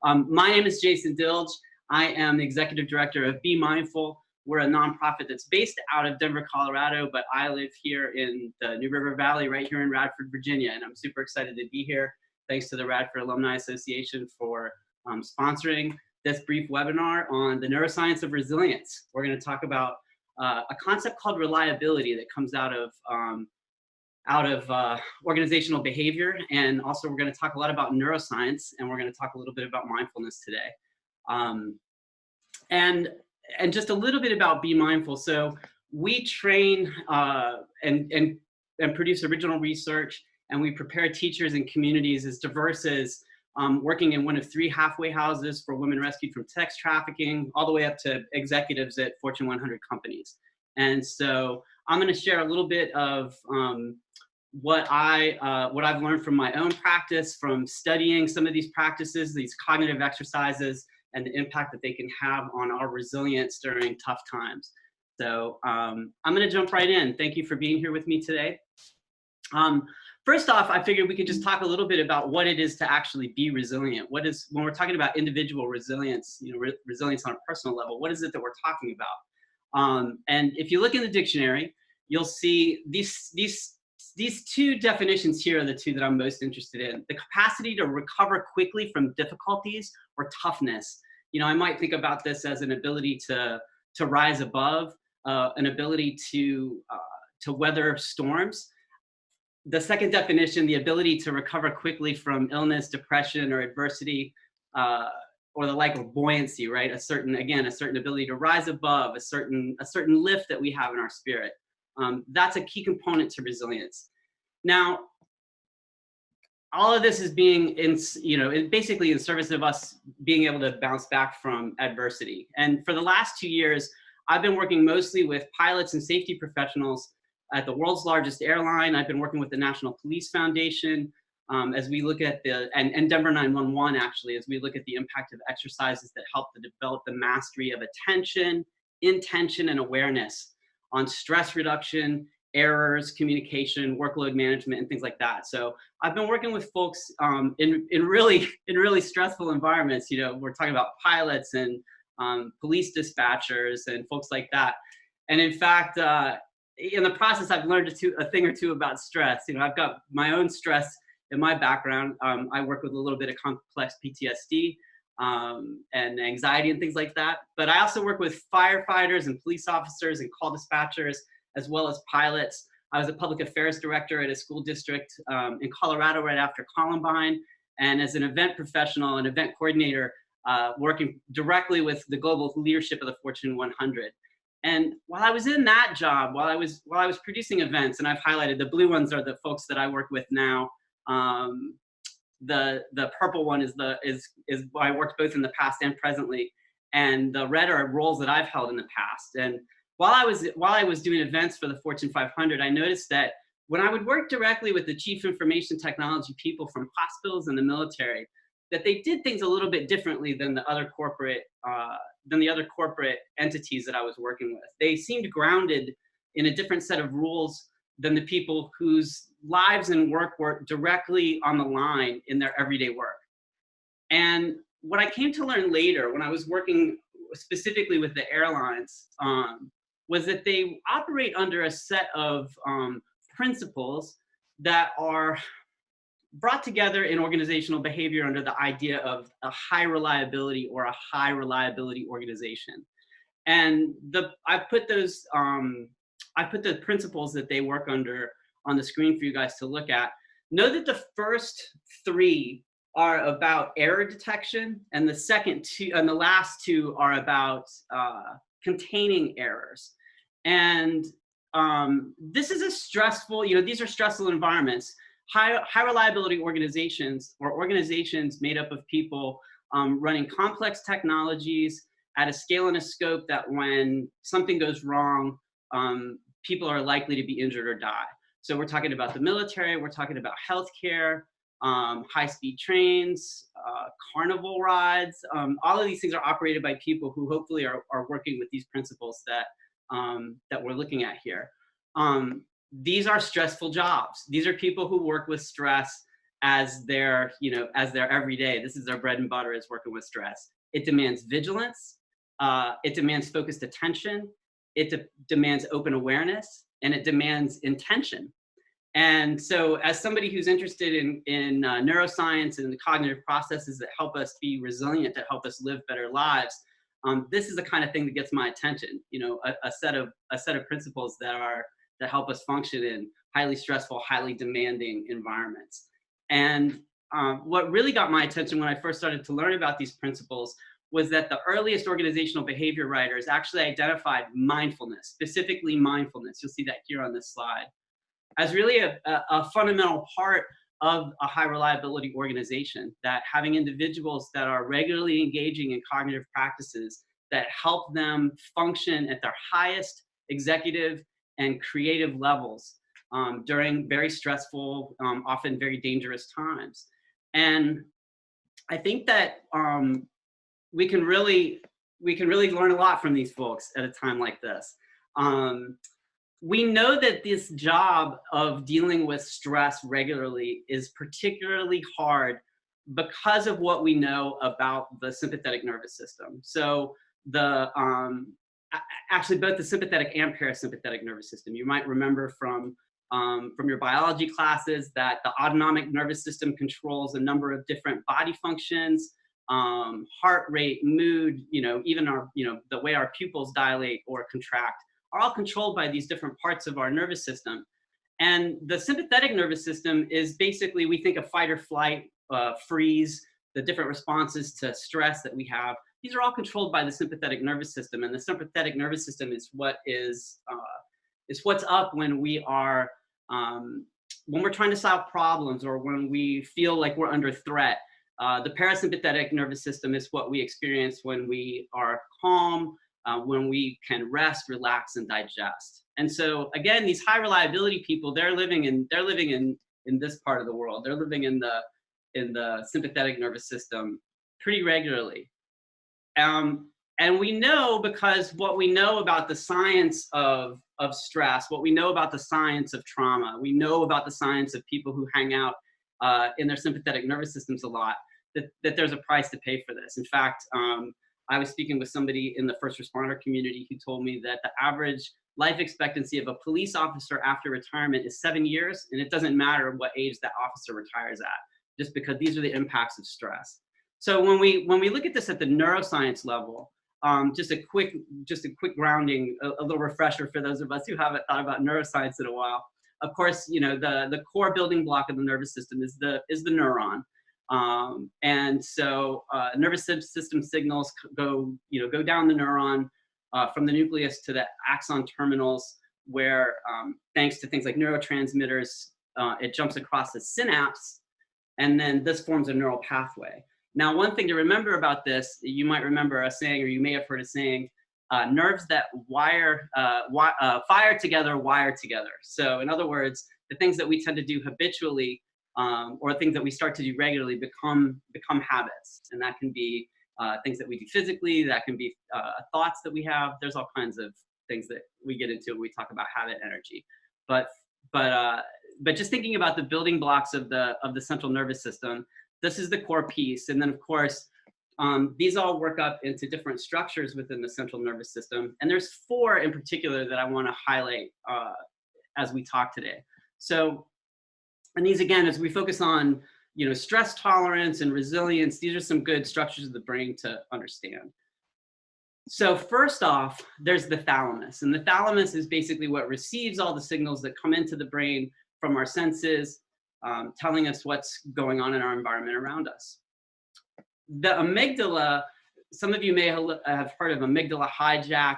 My name is Jason Dilg. I am the executive director of Be Mindful. We're a nonprofit that's based out of Denver, Colorado, but I live here in the New River Valley, right here in Radford, Virginia, and I'm super excited to be here. Thanks to the Radford Alumni Association for sponsoring this brief webinar on the neuroscience of resilience. We're going to talk about a concept called reliability that comes out of organizational behavior, and also we're going to talk a lot about neuroscience, and we're going to talk a little bit about mindfulness today, and just a little bit about Be Mindful. So we train and produce original research, and we prepare teachers and communities as diverse as working in one of 3 halfway houses for women rescued from sex trafficking, all the way up to executives at Fortune 100 companies. And so I'm going to share a little bit of what I've learned from my own practice, from studying some of these practices, these cognitive exercises, and the impact that they can have on our resilience during tough times. So I'm going to jump right in. Thank you for being here with me today. First off, I figured we could just talk a little bit about what it is to actually be resilient. When we're talking about individual resilience, resilience on a personal level, what is it that we're talking about? And if you look in the dictionary, you'll see these 2 definitions here are the 2 that I'm most interested in. The capacity to recover quickly from difficulties or toughness. I might think about this as an ability to rise above, an ability to weather storms. The second definition, the ability to recover quickly from illness, depression, or adversity, or the like of buoyancy, right? A certain ability to rise above, a certain lift that we have in our spirit. That's a key component to resilience. Now, all of this is being basically in service of us being able to bounce back from adversity. And for the last 2 years, I've been working mostly with pilots and safety professionals at the world's largest airline. I've been working with the National Police Foundation as we look at and Denver 911 actually, as we look at the impact of exercises that help to develop the mastery of attention, intention, and awareness on stress reduction, errors, communication, workload management, and things like that. So I've been working with folks in really stressful environments. We're talking about pilots and police dispatchers and folks like that. And in fact, in the process, I've learned a thing or two about stress. I've got my own stress in my background. I work with a little bit of complex PTSD and anxiety and things like that. But I also work with firefighters and police officers and call dispatchers, as well as pilots. I was a public affairs director at a school district in Colorado right after Columbine, and as an event professional and event coordinator, working directly with the global leadership of the Fortune 100. And while I was in that job, while I was producing events, and I've highlighted the blue ones are the folks that I work with now. The purple one is I worked both in the past and presently, and the red are roles that I've held in the past. And while I was doing events for the Fortune 500, I noticed that when I would work directly with the chief information technology people from hospitals and the military, that they did things a little bit differently than the other corporate entities that I was working with. They seemed grounded in a different set of rules than the people whose lives and work were directly on the line in their everyday work. And what I came to learn later, when I was working specifically with the airlines, was that they operate under a set of principles that are brought together in organizational behavior under the idea of a high reliability or a high reliability organization. And I put the principles that they work under on the screen for you guys to look at. Know that the first 3 are about error detection, and the last 2 are about containing errors. And this is a stressful, these are stressful environments. High reliability organizations, or organizations made up of people running complex technologies at a scale and a scope that when something goes wrong, people are likely to be injured or die. So we're talking about the military, we're talking about healthcare, high-speed trains, carnival rides. All of these things are operated by people who hopefully are working with these principles that we're looking at here. These are stressful jobs. These are people who work with stress as their, as their everyday. This is their bread and butter, is working with stress. It demands vigilance. It demands focused attention. It demands open awareness, and it demands intention. And so as somebody who's interested in neuroscience and the cognitive processes that help us be resilient, to help us live better lives, this is the kind of thing that gets my attention. A set of principles that help us function in highly stressful, highly demanding environments. And what really got my attention when I first started to learn about these principles was that the earliest organizational behavior writers actually identified mindfulness, specifically mindfulness. You'll see that here on this slide, as really a fundamental part of a high reliability organization, that having individuals that are regularly engaging in cognitive practices that help them function at their highest executive and creative levels during very stressful, often very dangerous times. And I think that we can really learn a lot from these folks at a time like this. We know that this job of dealing with stress regularly is particularly hard because of what we know about the sympathetic nervous system. So actually both the sympathetic and parasympathetic nervous system. You might remember from your biology classes that the autonomic nervous system controls a number of different body functions, heart rate, mood, even our, the way our pupils dilate or contract, are all controlled by these different parts of our nervous system. And the sympathetic nervous system is basically, we think of fight or flight, freeze, the different responses to stress that we have. These are all controlled by the sympathetic nervous system. And the sympathetic nervous system is what's up when we are, when we're trying to solve problems, or when we feel like we're under threat. The parasympathetic nervous system is what we experience when we are calm, when we can rest, relax, and digest. And so again, these high reliability people, they're living in this part of the world. They're living in the sympathetic nervous system pretty regularly. And we know, because what we know about the science of stress, what we know about the science of trauma, we know about the science of people who hang out in their sympathetic nervous systems a lot, that there's a price to pay for this. In fact, I was speaking with somebody in the first responder community who told me that the average life expectancy of a police officer after retirement is 7 years, and it doesn't matter what age that officer retires at, just because these are the impacts of stress. So when we look at this at the neuroscience level, just a quick grounding, a little refresher for those of us who haven't thought about neuroscience in a while. Of course, the core building block of the nervous system is the neuron. And so nervous system signals go down the neuron from the nucleus to the axon terminals, where thanks to things like neurotransmitters, it jumps across the synapse, and then this forms a neural pathway. Now, one thing to remember about this, you might remember a saying, or you may have heard a saying, nerves that fire together, wire together. So in other words, the things that we tend to do habitually, or things that we start to do regularly, become habits. And that can be things that we do physically, that can be thoughts that we have. There's all kinds of things that we get into when we talk about habit energy. But just thinking about the building blocks of the central nervous system, this is the core piece. And then of course, these all work up into different structures within the central nervous system. And there's 4 in particular that I want to highlight as we talk today. So, and these, again, as we focus on, stress tolerance and resilience, these are some good structures of the brain to understand. So first off, there's the thalamus. And the thalamus is basically what receives all the signals that come into the brain from our senses, telling us what's going on in our environment around us. The amygdala, some of you may have heard of amygdala hijack.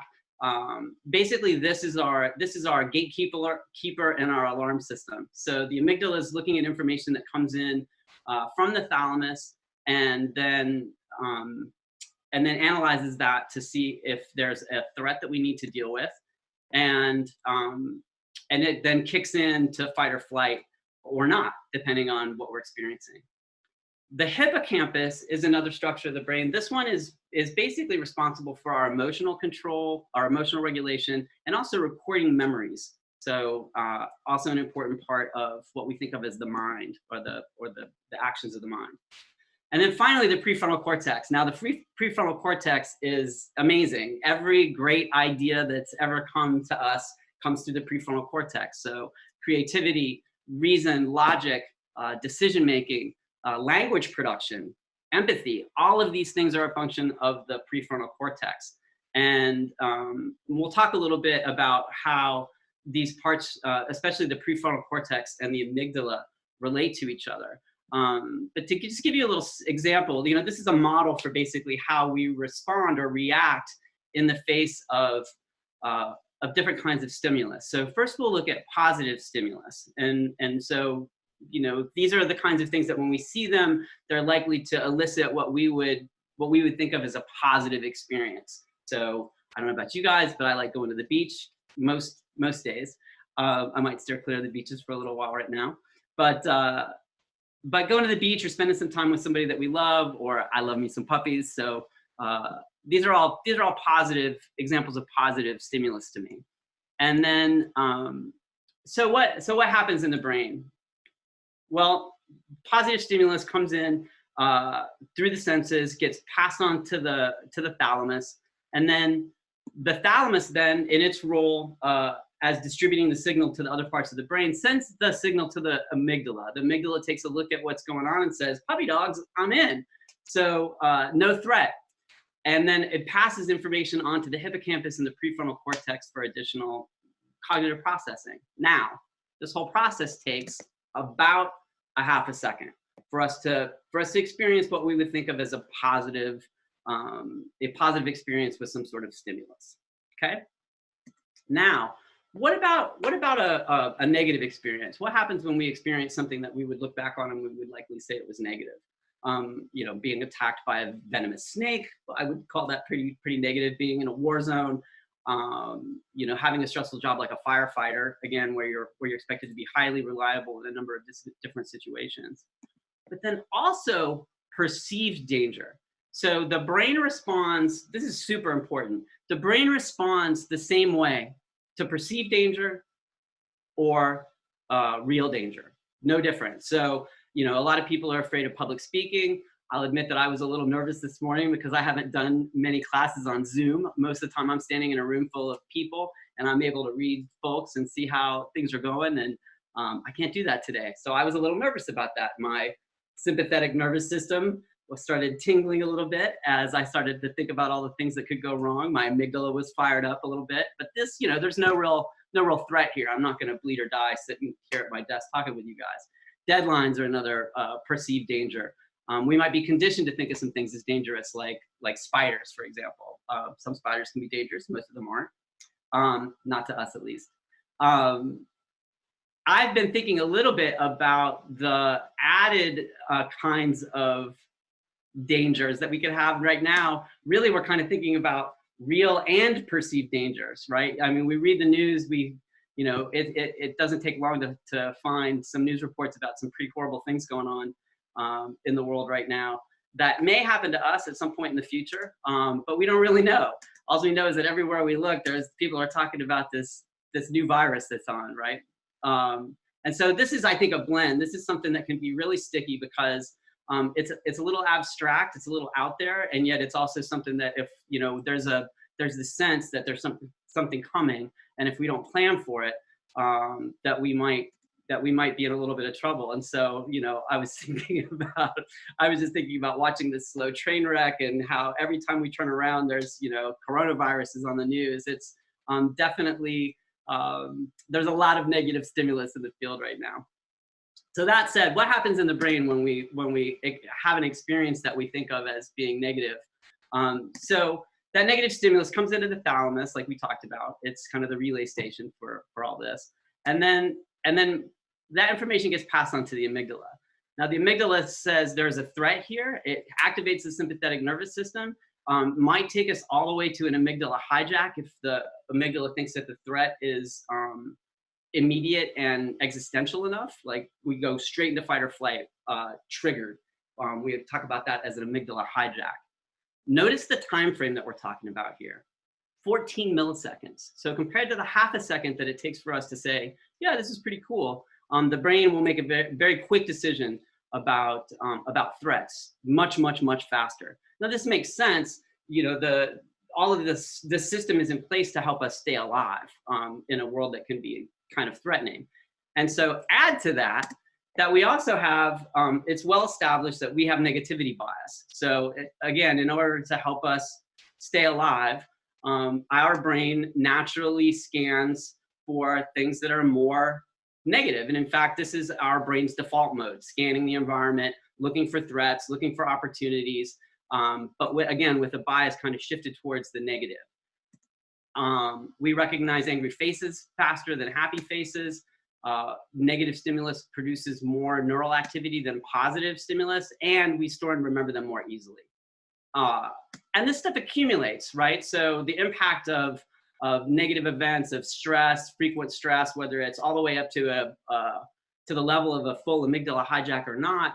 Basically, this is our gatekeeper in our alarm system. So the amygdala is looking at information that comes in from the thalamus, and then analyzes that to see if there's a threat that we need to deal with, and it then kicks in to fight or flight or not, depending on what we're experiencing. The hippocampus is another structure of the brain. This one is basically responsible for our emotional control, our emotional regulation, and also recording memories. So also an important part of what we think of as the mind, or the actions of the mind. And then finally, the prefrontal cortex. Now, the prefrontal cortex is amazing. Every great idea that's ever come to us comes through the prefrontal cortex. So creativity, reason, logic, decision-making, language production, empathy, all of these things are a function of the prefrontal cortex. And we'll talk a little bit about how these parts, especially the prefrontal cortex and the amygdala, relate to each other. But to just give you a little example, this is a model for basically how we respond or react in the face of different kinds of stimulus. So first we'll look at positive stimulus. And so, these are the kinds of things that when we see them, they're likely to elicit what we would think of as a positive experience. So I don't know about you guys, but I like going to the beach most days. I might steer clear of the beaches for a little while right now. But going to the beach or spending some time with somebody that we love, or I love me some puppies. So these are all positive examples of positive stimulus to me. And then, so what happens in the brain? Well, positive stimulus comes in through the senses, gets passed on to the thalamus, and then the thalamus then, in its role as distributing the signal to the other parts of the brain, sends the signal to the amygdala. The amygdala takes a look at what's going on and says, puppy dogs, I'm in. So no threat. And then it passes information onto the hippocampus and the prefrontal cortex for additional cognitive processing. Now, this whole process takes about a half a second for us to experience what we would think of as a positive experience with some sort of stimulus. Okay. Now, what about a negative experience? What happens when we experience something that we would look back on and we would likely say it was negative? Being attacked by a venomous snake, I would call that pretty negative. Being in a war zone, having a stressful job like a firefighter, again, where you're expected to be highly reliable in a number of different situations. But then also perceived danger. So the brain responds, this is super important, the brain responds the same way to perceived danger or real danger, no different. So, a lot of people are afraid of public speaking. I'll admit that I was a little nervous this morning because I haven't done many classes on Zoom. Most of the time I'm standing in a room full of people and I'm able to read folks and see how things are going. And I can't do that today. So I was a little nervous about that. My sympathetic nervous system started tingling a little bit as I started to think about all the things that could go wrong. My amygdala was fired up a little bit, but this, there's no real threat here. I'm not going to bleed or die sitting here at my desk talking with you guys. Deadlines are another perceived danger. We might be conditioned to think of some things as dangerous, like spiders, for example. Some spiders can be dangerous, most of them aren't, not to us at least. I've been thinking a little bit about the added kinds of dangers that we could have right now. Really, we're kind of thinking about real and perceived dangers, right? I mean, we read the news, it doesn't take long to find some news reports about some pretty horrible things going on in the world right now that may happen to us at some point in the future, but we don't really know. All we know is that everywhere we look, people are talking about this new virus that's on, right? And so this is, I think, a blend. This is something that can be really sticky because it's a little abstract, it's a little out there, and yet it's also something that if there's this sense that there's something coming, and if we don't plan for it, that we might be in a little bit of trouble. And so, I was just thinking about watching this slow train wreck and how every time we turn around, there's, coronaviruses on the news. It's definitely, there's a lot of negative stimulus in the field right now. So that said, what happens in the brain when we have an experience that we think of as being negative? So that negative stimulus comes into the thalamus, like we talked about. It's kind of the relay station for all this. And then that information gets passed on to the amygdala. Now, the amygdala says there's a threat here. It activates the sympathetic nervous system. Might take us all the way to an amygdala hijack if the amygdala thinks that the threat is immediate and existential enough. Like we go straight into fight or flight, triggered. We talk about that as an amygdala hijack. Notice the time frame that we're talking about here. 14 milliseconds. So compared to the half a second that it takes for us to say, yeah, this is pretty cool, the brain will make a very, very quick decision about threats much, much, much faster. Now this makes sense. You know, all of this system is in place to help us stay alive in a world that can be kind of threatening. And so add to that, that we also have, it's well established that we have negativity bias. So again, in order to help us stay alive, our brain naturally scans for things that are more negative. And in fact, this is our brain's default mode, scanning the environment, looking for threats, looking for opportunities, but again, with a bias kind of shifted towards the negative. We recognize angry faces faster than happy faces. Negative stimulus produces more neural activity than positive stimulus, and we store and remember them more easily. And this stuff accumulates, right? So the impact of negative events, of stress, frequent stress, whether it's all the way up to the level of a full amygdala hijack or not,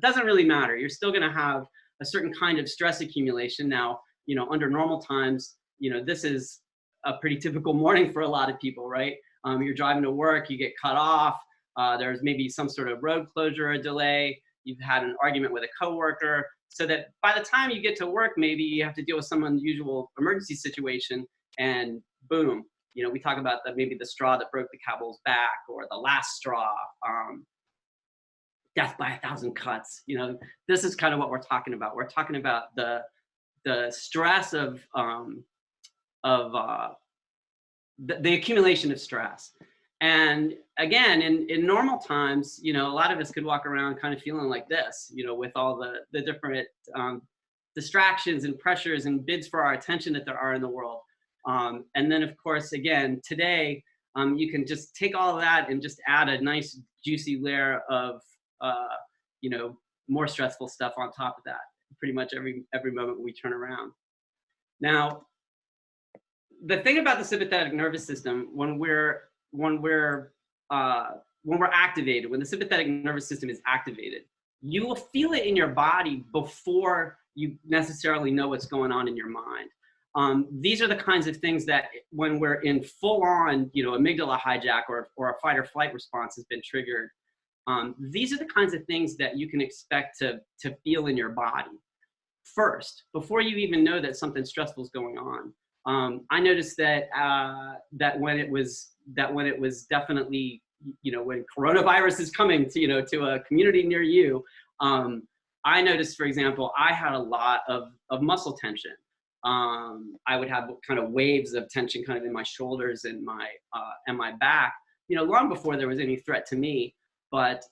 doesn't really matter. You're still going to have a certain kind of stress accumulation. Now, you know, under normal times, you know, this is a pretty typical morning for a lot of people, right? You're driving to work, you get cut off. There's maybe some sort of road closure or delay. You've had an argument with a coworker, so that by the time you get to work, maybe you have to deal with some unusual emergency situation, and boom, you know, we talk about maybe the straw that broke the camel's back, or the last straw, death by 1,000 cuts. You know, this is kind of what we're talking about. We're talking about the stress of the accumulation of stress. And again, in normal times, you know, a lot of us could walk around kind of feeling like this, you know, with all the different distractions and pressures and bids for our attention that there are in the world. And then, of course, again, today, you can just take all of that and just add a nice juicy layer of, you know, more stressful stuff on top of that, pretty much every moment we turn around. Now, the thing about the sympathetic nervous system, when we're activated, when the sympathetic nervous system is activated, you will feel it in your body before you necessarily know what's going on in your mind. These are the kinds of things that when we're in full-on, you know, amygdala hijack, or a fight or flight response has been triggered, these are the kinds of things that you can expect to feel in your body first, before you even know that something stressful is going on. I noticed that when it was definitely, you know, when coronavirus is coming to, you know, to a community near you, I noticed, for example, I had a lot of muscle tension. I would have kind of waves of tension kind of in my shoulders and my back, you know, long before there was any threat to me. But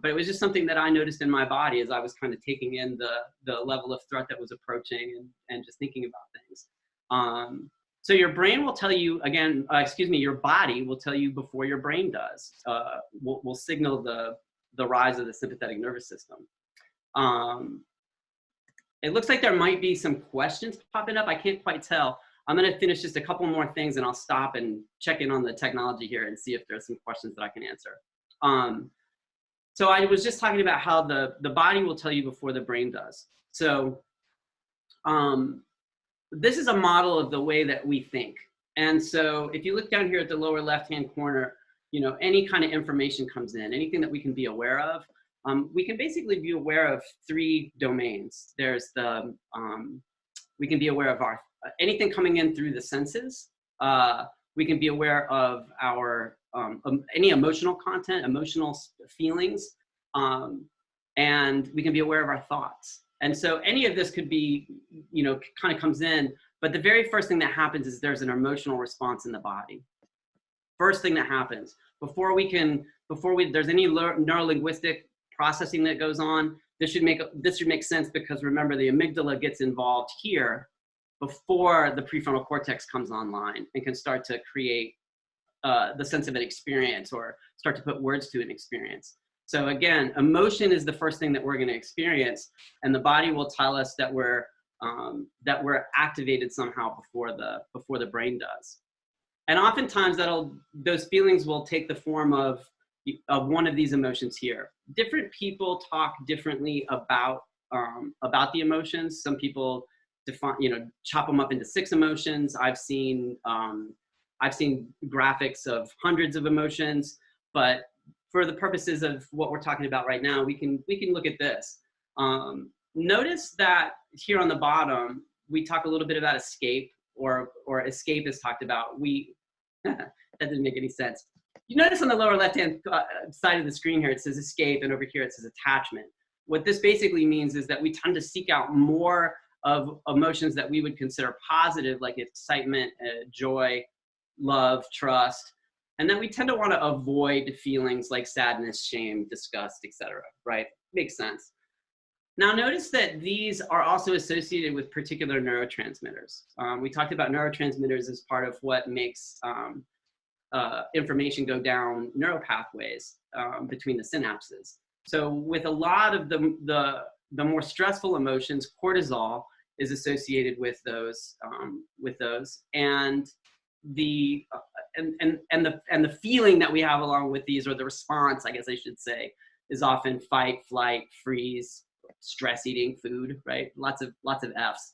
it was just something that I noticed in my body as I was kind of taking in the level of threat that was approaching, and just thinking about things. So your brain will tell you, again, your body will tell you before your brain does. Will signal the rise of the sympathetic nervous system. It looks like there might be some questions popping up. I can't quite tell. I'm going to finish just a couple more things, and I'll stop and check in on the technology here and see if there's some questions that I can answer. So I was just talking about how the body will tell you before the brain does. So this is a model of the way that we think. And so if you look down here at the lower left-hand corner, you know, any kind of information comes in, anything that we can be aware of, we can basically be aware of 3 domains. There's we can be aware of anything coming in through the senses. We can be aware of our any emotional content, emotional feelings, and we can be aware of our thoughts. And so any of this could be, you know, kind of comes in, but the very first thing that happens is there's an emotional response in the body. First thing that happens before there's any neurolinguistic processing that goes on. This should make sense, because remember, the amygdala gets involved here before the prefrontal cortex comes online and can start to create the sense of an experience, or start to put words to an experience. So again, emotion is the first thing that we're going to experience, and the body will tell us that we're activated somehow before the brain does. And oftentimes those feelings will take the form of one of these emotions here. Different people talk differently about the emotions. Some people define, chop them up into 6 emotions. I've seen graphics of hundreds of emotions, but for the purposes of what we're talking about right now, we can look at this. Notice that here on the bottom, we talk a little bit about escape, or escape is talked about. That didn't make any sense. You notice on the lower left-hand side of the screen here, it says escape, and over here it says attachment. What this basically means is that we tend to seek out more of emotions that we would consider positive, like excitement, joy, love, trust. And then we tend to want to avoid feelings like sadness, shame, disgust, etc. Right? Makes sense. Now notice that these are also associated with particular neurotransmitters. We talked about neurotransmitters as part of what makes information go down neural pathways between the synapses. So with a lot of the more stressful emotions, cortisol is associated with those, and the feeling that we have along with these, or the response, I guess I should say, is often fight, flight, freeze, stress eating food, right? Lots of F's.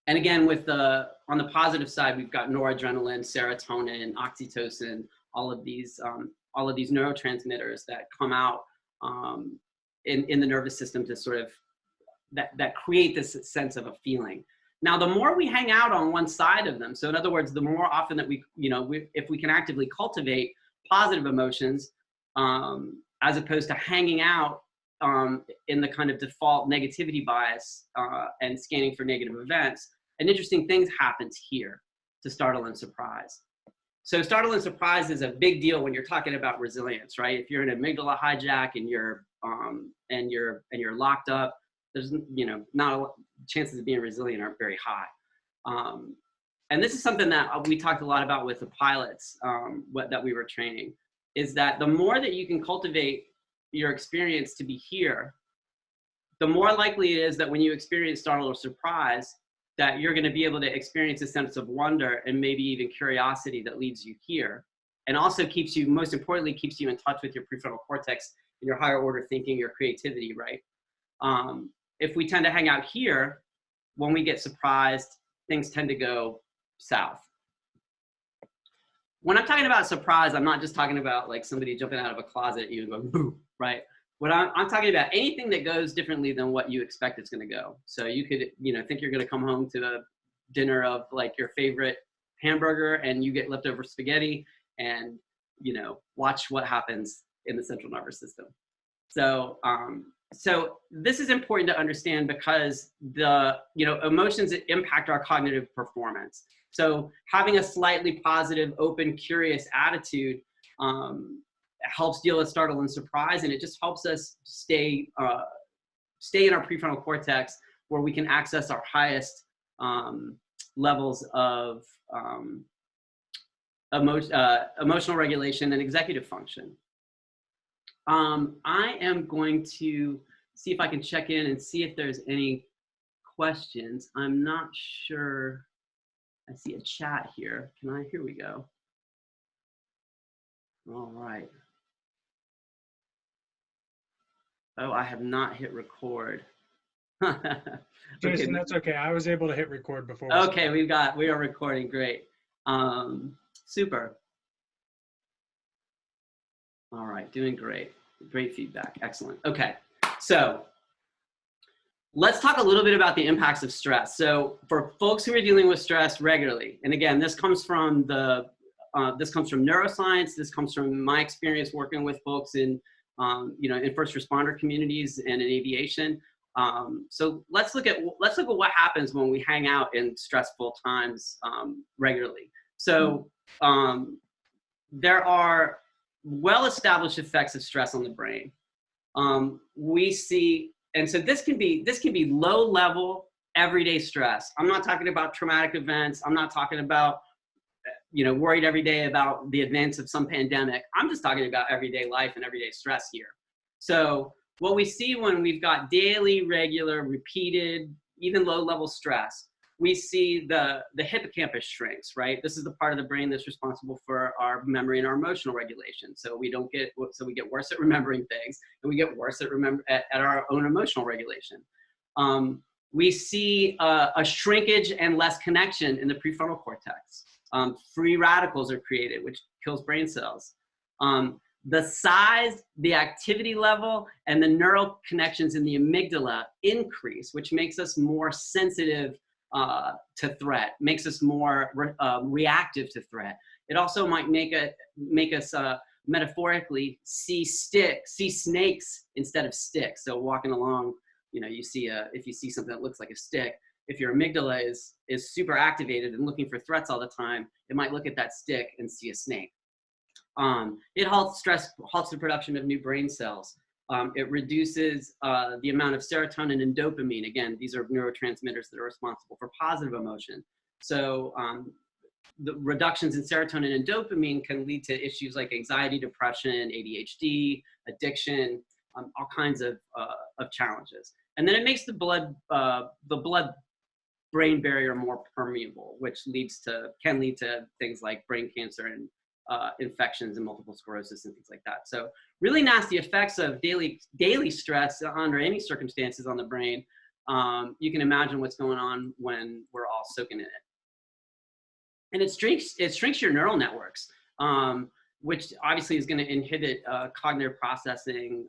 And again, on the positive side, we've got noradrenaline, serotonin, oxytocin, all of these neurotransmitters that come out in the nervous system to sort of that create this sense of a feeling. Now, the more we hang out on one side of them, so in other words, the more often that if we can actively cultivate positive emotions, as opposed to hanging out in the kind of default negativity bias and scanning for negative events, an interesting thing happens here to startle and surprise. So startle and surprise is a big deal when you're talking about resilience, right? If you're in an amygdala hijack and you're locked up, there's chances of being resilient aren't very high. And this is something that we talked a lot about with the pilots that we were training, is that the more that you can cultivate your experience to be here, the more likely it is that when you experience startle or surprise, that you're going to be able to experience a sense of wonder and maybe even curiosity that leads you here. And also most importantly, keeps you in touch with your prefrontal cortex and your higher order thinking, your creativity, right? If we tend to hang out here, when we get surprised, things tend to go south. When I'm talking about surprise, I'm not just talking about like somebody jumping out of a closet, you go, boo, right? What I'm talking about, anything that goes differently than what you expect it's going to go. So you could, think you're going to come home to a dinner of like your favorite hamburger and you get leftover spaghetti and, watch what happens in the central nervous system. So, so this is important to understand because emotions impact our cognitive performance. So having a slightly positive, open, curious attitude helps deal with startle and surprise, and it just helps us stay in our prefrontal cortex where we can access our highest levels of emotional regulation and executive function. I am going to see if I can check in and see if there's any questions. I'm not sure. I see a chat here. Here we go. All right. Oh, I have not hit record. Jason, that's okay. I was able to hit record before. Okay, we are recording. Great. Super. All right, doing great. Great feedback. Excellent. Okay, so let's talk a little bit about the impacts of stress. So for folks who are dealing with stress regularly, and again, this comes from neuroscience. This comes from my experience working with folks in first responder communities and in aviation. So let's look at what happens when we hang out in stressful times regularly. So there are well-established effects of stress on the brain. We see, and so this can be low-level, everyday stress. I'm not talking about traumatic events. I'm not talking about worried every day about the advance of some pandemic. I'm just talking about everyday life and everyday stress here. So what we see when we've got daily, regular, repeated, even low-level stress, we see the hippocampus shrinks, right? This is the part of the brain that's responsible for our memory and our emotional regulation. So we get worse at remembering things, and we get worse at our own emotional regulation. we see a shrinkage and less connection in the prefrontal cortex. Free radicals are created, which kills brain cells. The size, the activity level, and the neural connections in the amygdala increase, which makes us more sensitive to threat, makes us more reactive to threat. It also might make us metaphorically see snakes instead of sticks. So walking along, you know, if you see something that looks like a stick, if your amygdala is super activated and looking for threats all the time, it might look at that stick and see a snake. It halts the production of new brain cells. It reduces the amount of serotonin and dopamine. Again, these are neurotransmitters that are responsible for positive emotion. So the reductions in serotonin and dopamine can lead to issues like anxiety, depression, ADHD, addiction, all kinds of challenges. And then it makes the blood-brain barrier more permeable, which can lead to things like brain cancer and infections and multiple sclerosis and things like that. So really nasty effects of daily stress under any circumstances on the brain. You can imagine what's going on when we're all soaking in it. And it shrinks your neural networks, which obviously is going to inhibit cognitive processing,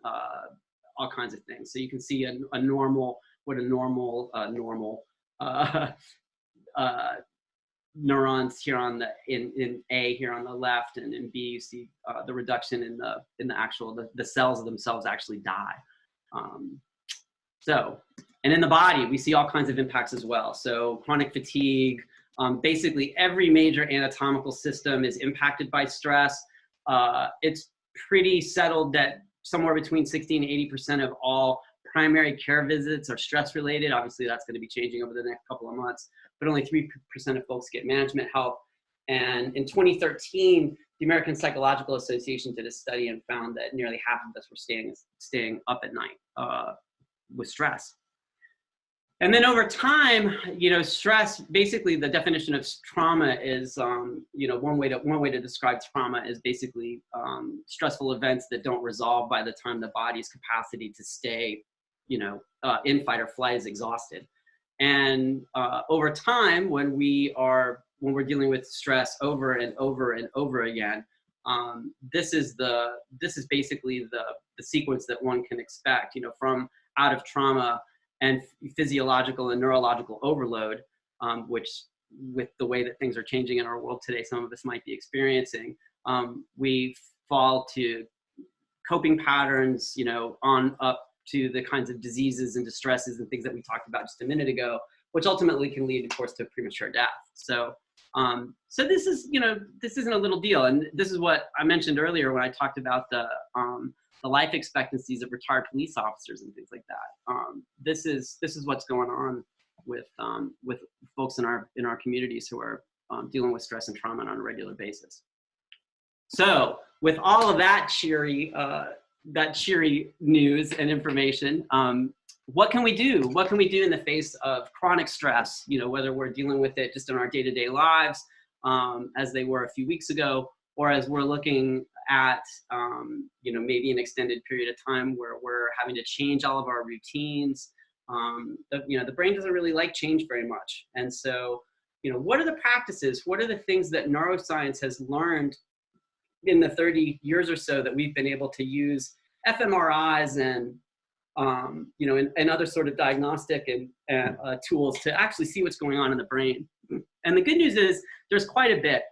all kinds of things. So you can see a normal neurons here on in A here on the left, and in B you see the reduction in the cells themselves actually die. And in the body we see all kinds of impacts as well. So chronic fatigue, basically every major anatomical system is impacted by stress. It's pretty settled that somewhere between 60 and 80% of all primary care visits are stress related. Obviously that's going to be changing over the next couple of months, but only 3% of folks get management help. And in 2013, the American Psychological Association did a study and found that nearly half of us were staying up at night with stress. And then over time, you know, stress, basically the definition of trauma is, you know, one way to describe trauma is basically stressful events that don't resolve by the time the body's capacity to stay, you know, in fight or flight is exhausted. And over time, when we're dealing with stress over and over and over again, this is basically the sequence that one can expect, you know, from out of trauma and physiological and neurological overload, which with the way that things are changing in our world today, some of us might be experiencing, we fall to coping patterns, you know, on up to the kinds of diseases and distresses and things that we talked about just a minute ago, which ultimately can lead, of course, to premature death. So, so this is, you know, this isn't a little deal. And this is what I mentioned earlier when I talked about the life expectancies of retired police officers and things like that. This is what's going on with folks in our communities who are dealing with stress and trauma on a regular basis. So with all of that cheery news and information, what can we do? What can we do in the face of chronic stress? You know, whether we're dealing with it just in our day-to-day lives, as they were a few weeks ago, or as we're looking at, you know, maybe an extended period of time where we're having to change all of our routines. You know, the brain doesn't really like change very much. And so, you know, what are the practices? What are the things that neuroscience has learned in the 30 years or so that we've been able to use fMRIs and, you know, and other sort of diagnostic and tools to actually see what's going on in the brain? And the good news is there's quite a bit.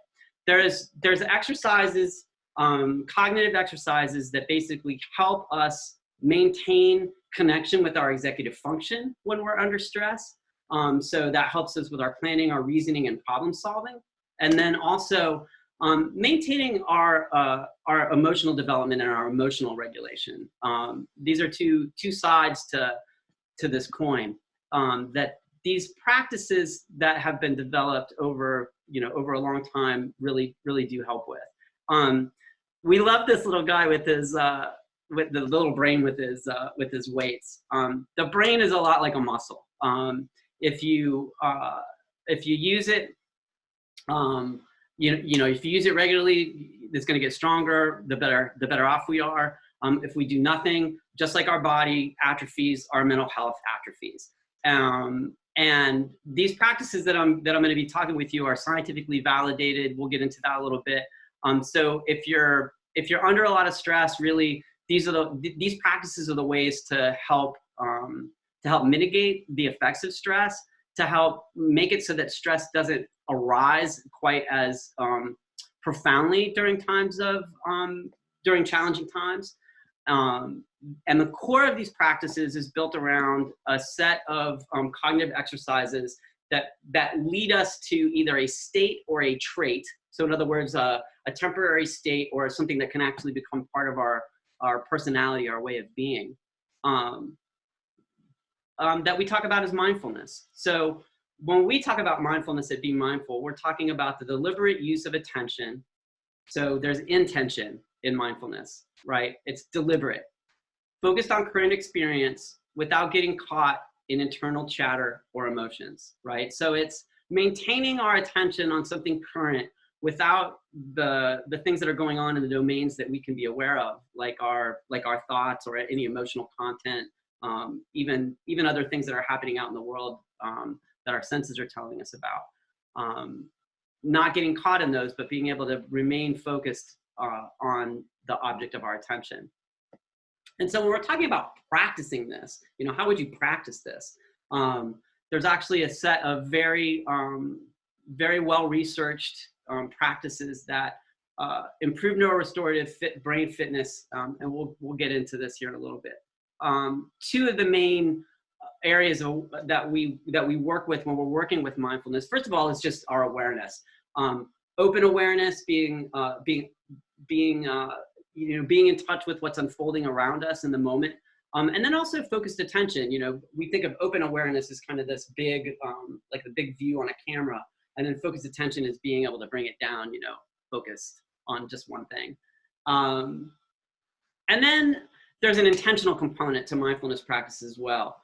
There's exercises, cognitive exercises that basically help us maintain connection with our executive function when we're under stress. So that helps us with our planning, our reasoning, and problem solving. And then also maintaining our emotional development and our emotional regulation. These are two sides to this coin, that these practices that have been developed over a long time really do help with. We love this little guy with the little brain with his weights. The brain is a lot like a muscle. If you use it, if you use it regularly, it's going to get stronger. The better off we are. If we do nothing, just like our body atrophies, our mental health atrophies. And these practices that I'm going to be talking with you are scientifically validated. We'll get into that a little bit. So if you're under a lot of stress, really, these practices are the ways to help mitigate the effects of stress, to help make it so that stress doesn't arise quite as profoundly during challenging times. And the core of these practices is built around a set of cognitive exercises that lead us to either a state or a trait. So in other words, a temporary state or something that can actually become part of our personality, our way of being, that we talk about as mindfulness. So when we talk about mindfulness at Be Mindful, we're talking about the deliberate use of attention. So there's intention in mindfulness, right? It's deliberate, focused on current experience without getting caught in internal chatter or emotions, right? So it's maintaining our attention on something current without the things that are going on in the domains that we can be aware of, like our thoughts or any emotional content, even other things that are happening out in the world that our senses are telling us about. Not getting caught in those, but being able to remain focused on the object of our attention. And so when we're talking about practicing this, how would you practice this? There's actually a set of very well-researched practices that improve neurorestorative brain fitness, and we'll get into this here in a little bit. Two of the main areas that we work with when we're working with mindfulness, first of all, is just our awareness. Open awareness, being in touch with what's unfolding around us in the moment. And then also focused attention. We think of open awareness as kind of this big, like the big view on a camera. And then focused attention is being able to bring it down, focused on just one thing. And then there's an intentional component to mindfulness practice as well.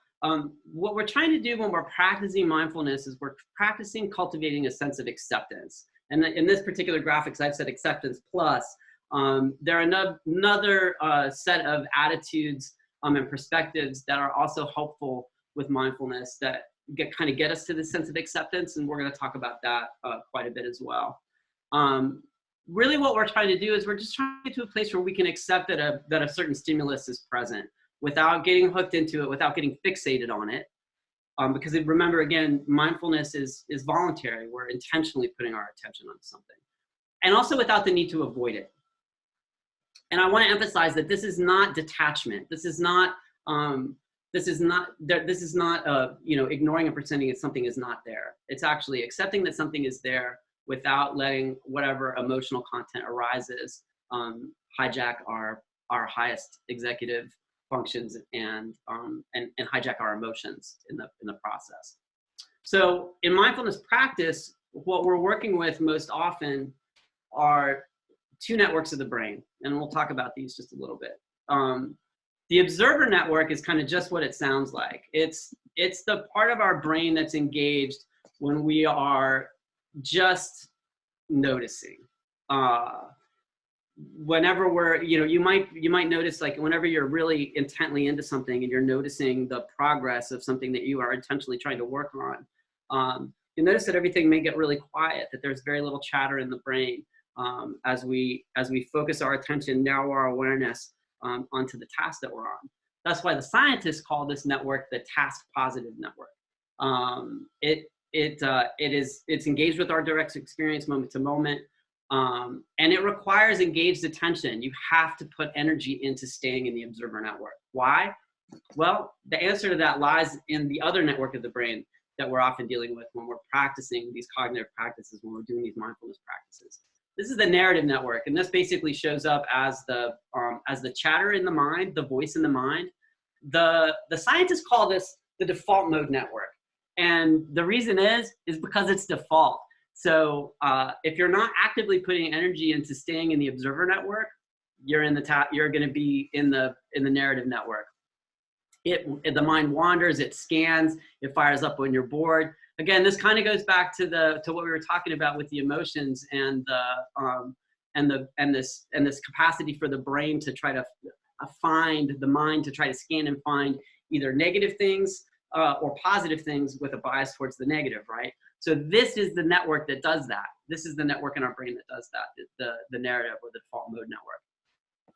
What we're trying to do when we're practicing mindfulness is we're practicing cultivating a sense of acceptance. And in this particular graphics, I've said acceptance plus. There are another set of attitudes and perspectives that are also helpful with mindfulness that get us to this sense of acceptance, and we're going to talk about that quite a bit as well. Really what we're trying to do is we're just trying to get to a place where we can accept that a certain stimulus is present without getting hooked into it, without getting fixated on it. Because remember, again, mindfulness is voluntary. We're intentionally putting our attention on something. And also without the need to avoid it. And I want to emphasize that this is not detachment. This is not ignoring and pretending that something is not there. It's actually accepting that something is there without letting whatever emotional content arises hijack our highest executive functions and hijack our emotions in the process. So in mindfulness practice, what we're working with most often are two networks of the brain, and we'll talk about these just a little bit. The observer network is kind of just what it sounds like. It's the part of our brain that's engaged when we are just noticing. Whenever we're, you might notice, like whenever you're really intently into something and you're noticing the progress of something that you are intentionally trying to work on, you notice that everything may get really quiet, that there's very little chatter in the brain as we focus our attention, narrow our awareness onto the task that we're on. That's why the scientists call this network the task positive network. It's engaged with our direct experience moment to moment. And it requires engaged attention. You have to put energy into staying in the observer network. Why? Well, the answer to that lies in the other network of the brain that we're often dealing with when we're practicing these cognitive practices, when we're doing these mindfulness practices. This is the narrative network, and this basically shows up as the chatter in the mind, the voice in the mind. The scientists call this the default mode network, and the reason is because it's default. So if you're not actively putting energy into staying in the observer network, you're going to be in the narrative network. The mind wanders, it scans, it fires up when you're bored. Again, this kind of goes back to what we were talking about with the emotions and this capacity for the brain to try to find, the mind to try to scan and find either negative things or positive things with a bias towards the negative, right? So this is the network that does that. This is the network in our brain that does that, the narrative or the default mode network.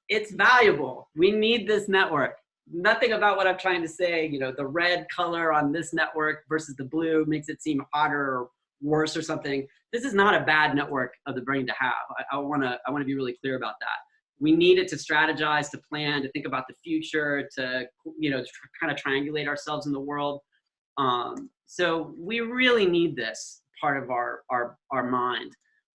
It's valuable. We need this network. Nothing about what I'm trying to say, you know, the red color on this network versus the blue makes it seem hotter or worse or something. This is not a bad network of the brain to have. I wanna be really clear about that. We need it to strategize, to plan, to think about the future, to, you know, kind of triangulate ourselves in the world. So we really need this part of our mind.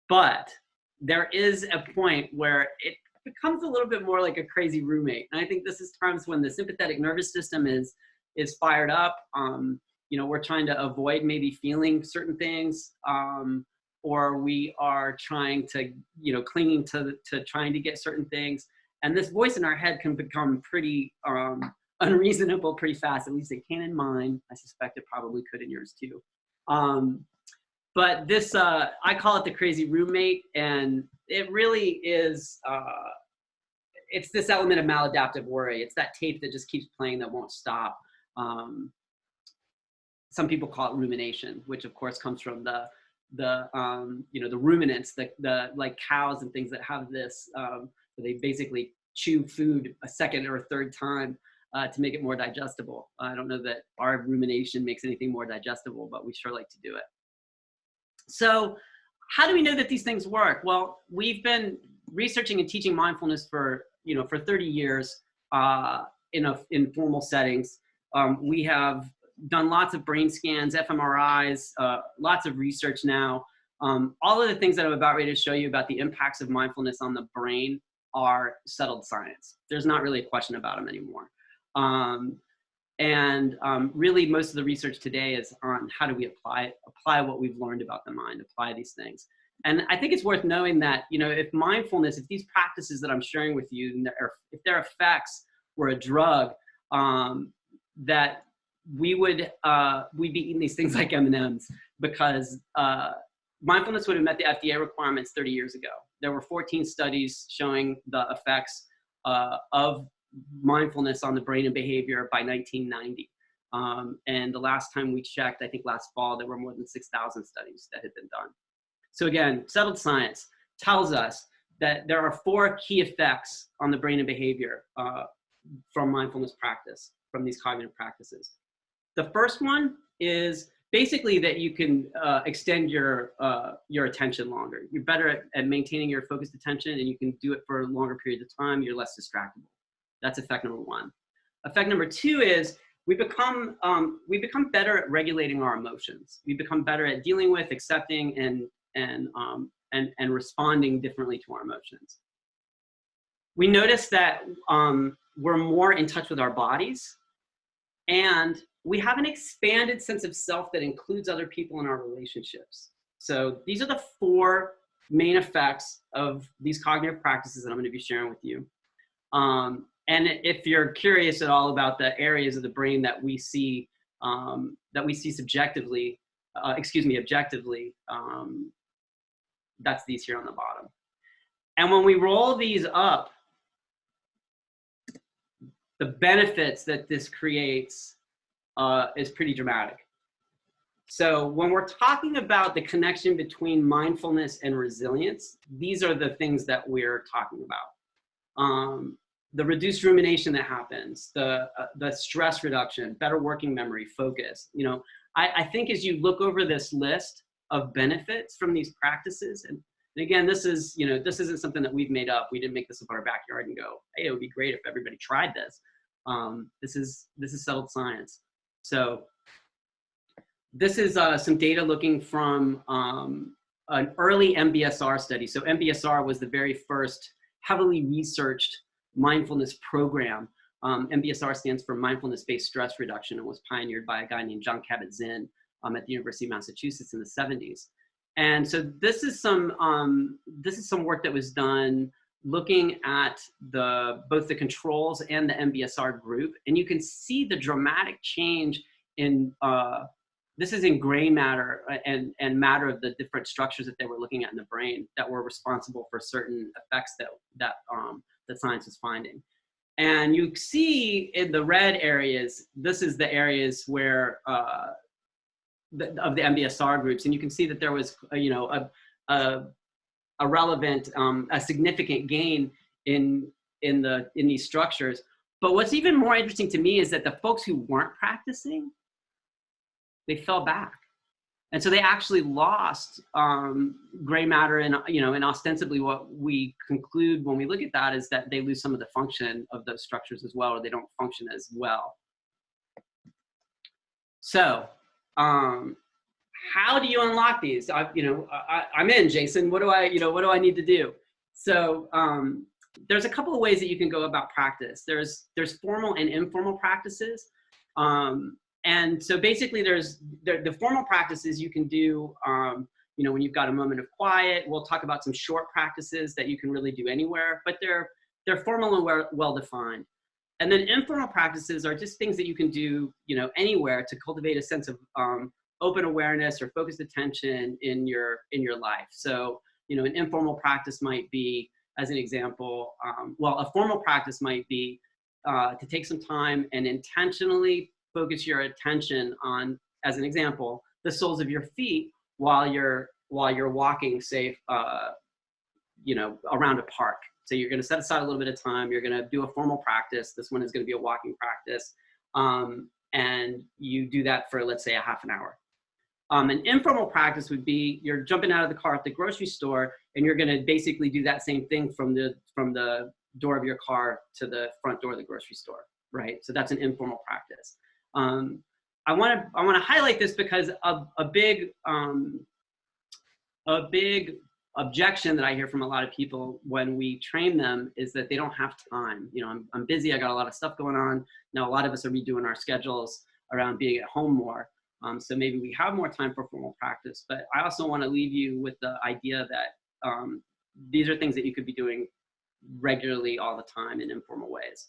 But there is a point where it becomes a little bit more like a crazy roommate. And I think this is times when the sympathetic nervous system is fired up. You know, we're trying to avoid maybe feeling certain things, or we are trying to, you know, clinging to trying to get certain things. And this voice in our head can become pretty unreasonable pretty fast. At least it can in mine. I suspect it probably could in yours too. But this, I call it the crazy roommate, and it really is, it's this element of maladaptive worry. It's that tape that just keeps playing that won't stop. Some people call it rumination, which of course comes from the you know, the ruminants, the like cows and things that have this, they basically chew food a second or a third time to make it more digestible. I don't know that our rumination makes anything more digestible, but we sure like to do it. So how do we know that these things work? Well, we've been researching and teaching mindfulness for, you know, for 30 years in formal settings. We have done lots of brain scans, fMRIs, lots of research now. All of the things that I'm about ready to show you about the impacts of mindfulness on the brain are settled science. There's not really a question about them anymore. Really most of the research today is on how do we apply what we've learned about the mind, apply these things. And I think it's worth knowing that, you know, if mindfulness, if these practices that I'm sharing with you, if their effects were a drug, that we'd be eating these things like M&Ms, because mindfulness would have met the FDA requirements 30 years ago. There were 14 studies showing the effects of mindfulness on the brain and behavior by 1990. And the last time we checked, I think last fall, there were more than 6,000 studies that had been done. So again, settled science tells us that there are 4 key effects on the brain and behavior from mindfulness practice, from these cognitive practices. The first one is basically that you can extend your attention longer. You're better at maintaining your focused attention, and you can do it for longer periods of time. You're less distractible. That's effect number 1. Effect number 2 is we become better at regulating our emotions. We become better at dealing with, accepting, and responding differently to our emotions. We notice that we're more in touch with our bodies, and we have an expanded sense of self that includes other people in our relationships. So these are the 4 main effects of these cognitive practices that I'm going to be sharing with you. And if you're curious at all about the areas of the brain that we see subjectively, objectively, that's these here on the bottom. And when we roll these up, the benefits that this creates is pretty dramatic. So when we're talking about the connection between mindfulness and resilience, these are the things that we're talking about. The reduced rumination that happens, the stress reduction, better working memory, focus. You know, I think as you look over this list of benefits from these practices, and again, this is, you know, this isn't something that we've made up. We didn't make this up in our backyard and go, hey, it would be great if everybody tried this. This is settled science. So this is some data looking from an early MBSR study. So MBSR was the very first heavily researched mindfulness program. MBSR stands for mindfulness-based stress reduction, and was pioneered by a guy named Jon Kabat-Zinn at the University of Massachusetts in the 70s. And so this is some work that was done looking at both the controls and the MBSR group, and you can see the dramatic change in this is in gray matter and matter of the different structures that they were looking at in the brain that were responsible for certain effects that science was finding. And you see in the red areas, this is the areas where, of the MBSR groups. And you can see that there was, a relevant, a significant gain in these structures. But what's even more interesting to me is that the folks who weren't practicing, they fell back. And so they actually lost gray matter, and and ostensibly what we conclude when we look at that is that they lose some of the function of those structures as well, or they don't function as well. So how do you unlock these? I'm in, Jason. What do I need to do? So there's a couple of ways that you can go about practice. There's formal and informal practices. And so basically there's the formal practices you can do, when you've got a moment of quiet. We'll talk about some short practices that you can really do anywhere, but they're formal and well-defined. And then informal practices are just things that you can do, anywhere to cultivate a sense of open awareness or focused attention in your life. So, an informal practice might be, as an example, a formal practice might be to take some time and intentionally focus your attention on, as an example, the soles of your feet while you're walking, say, around a park. So you're going to set aside a little bit of time. You're going to do a formal practice. This one is going to be a walking practice, and you do that for, let's say, a half an hour. An informal practice would be you're jumping out of the car at the grocery store, and you're going to basically do that same thing from the door of your car to the front door of the grocery store, right? So that's an informal practice. I want to highlight this because a big objection that I hear from a lot of people when we train them is that they don't have time. I'm busy. I got a lot of stuff going on. Now, a lot of us are redoing our schedules around being at home more. So maybe we have more time for formal practice, but I also want to leave you with the idea that these are things that you could be doing regularly all the time in informal ways.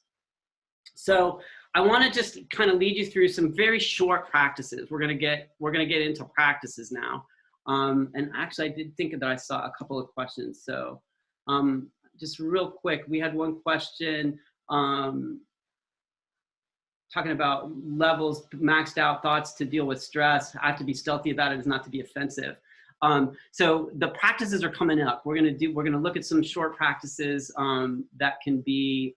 So I want to just kind of lead you through some very short practices. We're going to get into practices now. And actually, I did think that I saw a couple of questions. So just real quick, we had one question talking about levels, maxed out thoughts to deal with stress. I have to be stealthy about it, is not to be offensive. So the practices are coming up. We're going to look at some short practices that can be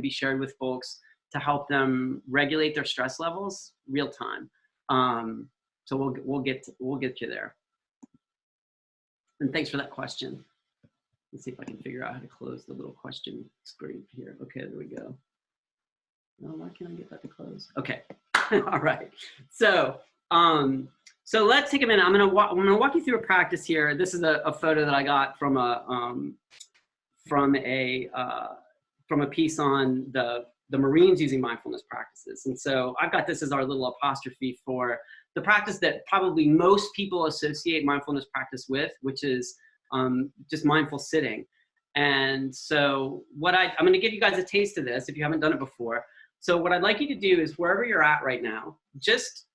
shared with folks to help them regulate their stress levels real time. So we'll get you there. And thanks for that question. Let's see if I can figure out how to close the little question screen here. Okay, there we go. No, why can't I get that to close? Okay, all right. So let's take a minute. I'm gonna walk you through a practice here. This is a photo that I got from a piece on the Marines using mindfulness practices. And so I've got this as our little apostrophe for the practice that probably most people associate mindfulness practice with, which is just mindful sitting. And so I'm going to give you guys a taste of this if you haven't done it before. So what I'd like you to do is wherever you're at right now, just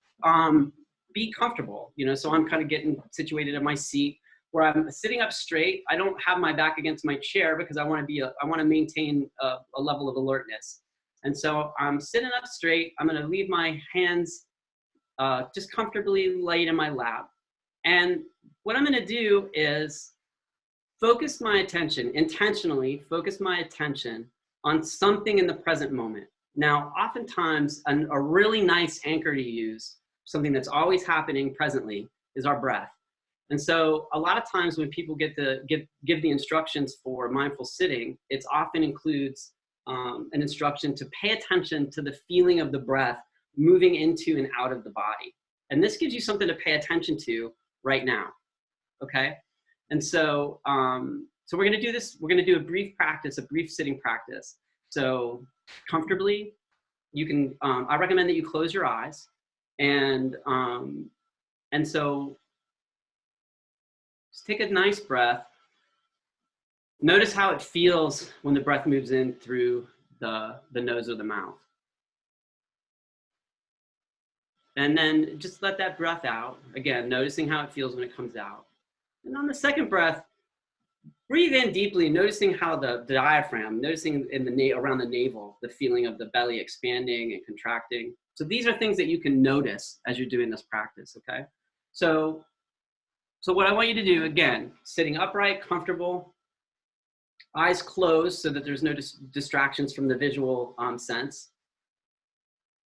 be comfortable. So I'm kind of getting situated in my seat where I'm sitting up straight. I don't have my back against my chair because I want to maintain a level of alertness. And so I'm sitting up straight. I'm going to leave my hands just comfortably laid in my lap. And what I'm going to do is focus my attention, intentionally focus my attention on something in the present moment. Now, oftentimes, a really nice anchor to use, something that's always happening presently, is our breath. And so a lot of times when people give the instructions for mindful sitting, it often includes an instruction to pay attention to the feeling of the breath moving into and out of the body. And this gives you something to pay attention to right now, okay? And so, so we're gonna do this, we're gonna do a brief practice, a brief sitting practice. So comfortably, you can, I recommend that you close your eyes. And so just take a nice breath. Notice how it feels when the breath moves in through the nose or the mouth. And then just let that breath out. Again, noticing how it feels when it comes out. And on the second breath, breathe in deeply, noticing how the diaphragm, noticing in the around the navel, the feeling of the belly expanding and contracting. So these are things that you can notice as you're doing this practice, okay? So what I want you to do, again, sitting upright, comfortable, eyes closed so that there's no distractions from the visual sense.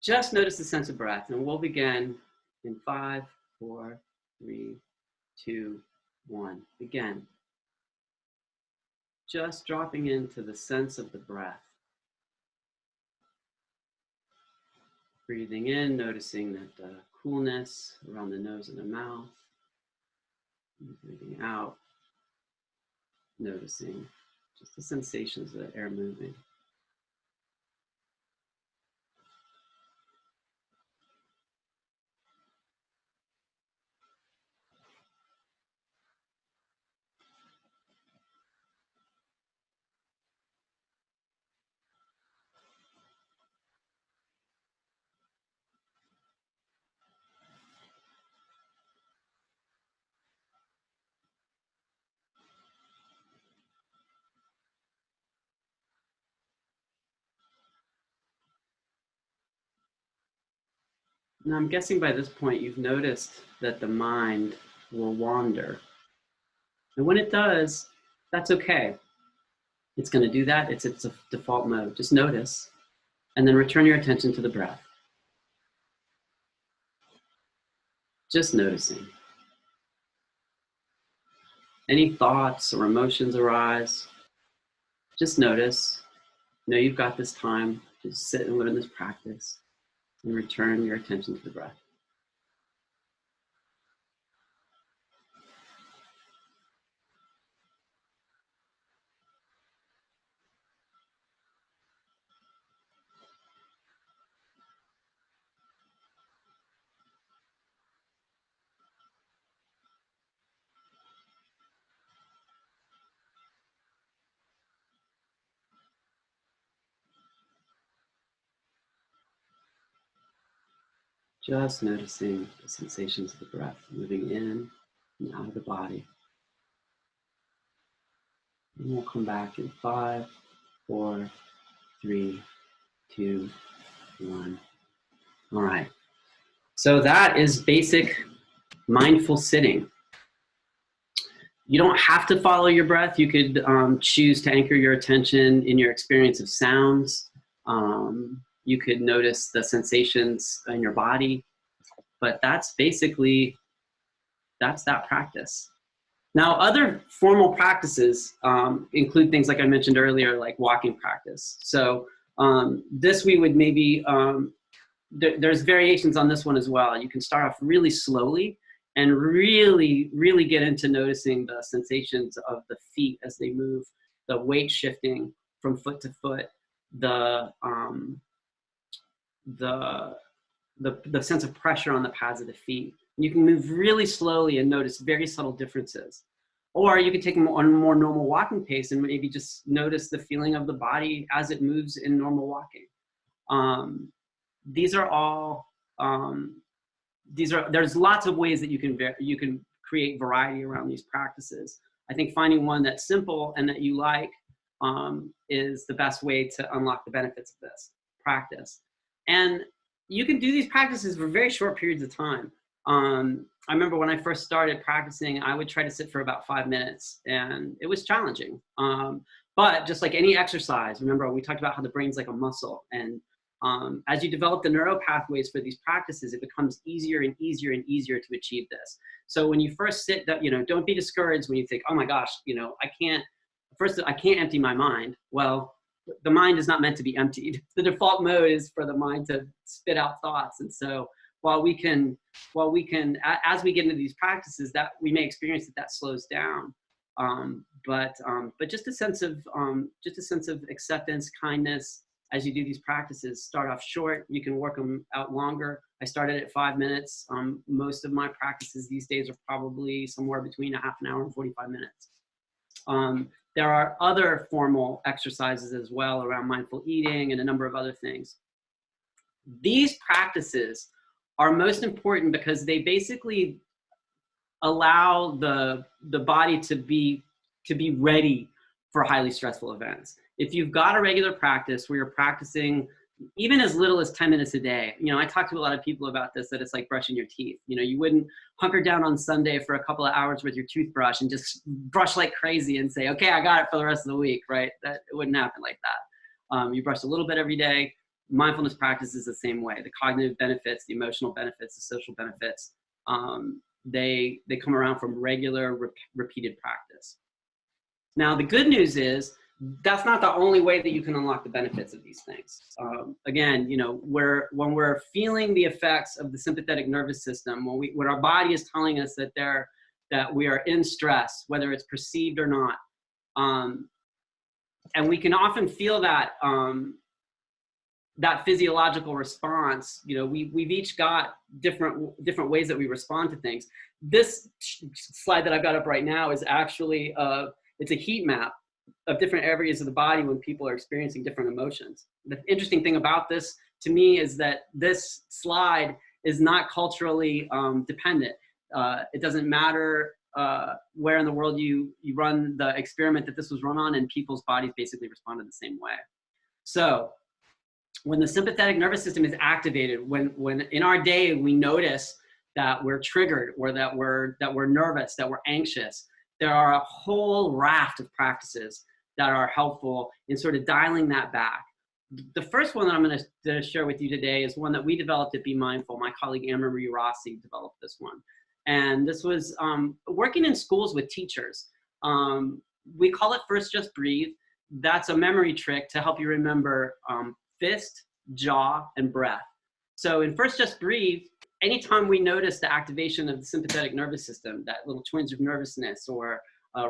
Just notice the sense of breath, and we'll begin in 5, 4, 3, 2, 1. Again, just dropping into the sense of the breath. Breathing in, noticing that the coolness around the nose and the mouth. Breathing out, noticing just the sensations of the air moving. Now, I'm guessing by this point you've noticed that the mind will wander. And when it does, that's okay. It's going to do that. It's its default mode. Just notice, and then return your attention to the breath. Just noticing. Any thoughts or emotions arise, just notice. Know you've got this time. Just sit and learn this practice and return your attention to the breath. Just noticing the sensations of the breath moving in and out of the body. And we'll come back in 5, 4, 3, 2, 1. All right. So that is basic mindful sitting. You don't have to follow your breath. You could choose to anchor your attention in your experience of sounds. You could notice the sensations in your body, but that's basically, that's that practice. Now, other formal practices include things like I mentioned earlier, like walking practice. So this we would maybe, there's variations on this one as well. You can start off really slowly and really, really get into noticing the sensations of the feet as they move, the weight shifting from foot to foot, the sense of pressure on the pads of the feet. You can move really slowly and notice very subtle differences. Or you could take them on a more normal walking pace and maybe just notice the feeling of the body as it moves in normal walking. These are all, there's lots of ways that you can create variety around these practices. I think finding one that's simple and that you like is the best way to unlock the benefits of this practice. And you can do these practices for very short periods of time. I remember when I first started practicing, I would try to sit for about 5 minutes, and it was challenging. But just like any exercise, remember we talked about how the brain's like a muscle, and as you develop the neural pathways for these practices, it becomes easier and easier and easier to achieve this. So when you first sit, don't be discouraged when you think, oh my gosh, I can't empty my mind. Well, the mind is not meant to be emptied. The default mode is for the mind to spit out thoughts. And so while we can, as we get into these practices, that we may experience that slows down. But just a sense of acceptance, kindness, as you do these practices. Start off short. You can work them out longer. I started at 5 minutes. Most of my practices these days are probably somewhere between a half an hour and 45 minutes. There are other formal exercises as well around mindful eating and a number of other things. These practices are most important because they basically allow the body to be to be ready for highly stressful events. If you've got a regular practice where you're practicing even as little as 10 minutes a day, you know, I talk to a lot of people about this, that it's like brushing your teeth. You know, you wouldn't hunker down on Sunday for a couple of hours with your toothbrush and just brush like crazy and say, okay, I got it for the rest of the week, right? That it wouldn't happen like that. You brush a little bit every day. Mindfulness practice is the same way. The cognitive benefits, the emotional benefits, the social benefits, they come around from regular repeated practice. Now, the good news is that's not the only way that you can unlock the benefits of these things. Again, you know, when we're feeling the effects of the sympathetic nervous system, when our body is telling us that we are in stress, whether it's perceived or not, and we can often feel that that physiological response. You know, we've each got different ways that we respond to things. This slide that I've got up right now is actually it's a heat map of different areas of the body when people are experiencing different emotions. The interesting thing about this to me is that this slide is not culturally dependent. It doesn't matter where in the world you run the experiment that this was run on, and people's bodies basically responded the same way. So when the sympathetic nervous system is activated, when in our day we notice that we're triggered or that we're nervous, that we're anxious, there are a whole raft of practices that are helpful in sort of dialing that back. The first one that I'm going to share with you today is one that we developed at Be Mindful. My colleague Anne-Marie Rossi developed this one. And this was working in schools with teachers. We call it First Just Breathe. That's a memory trick to help you remember fist, jaw, and breath. So in First Just Breathe, anytime we notice the activation of the sympathetic nervous system, that little twinge of nervousness or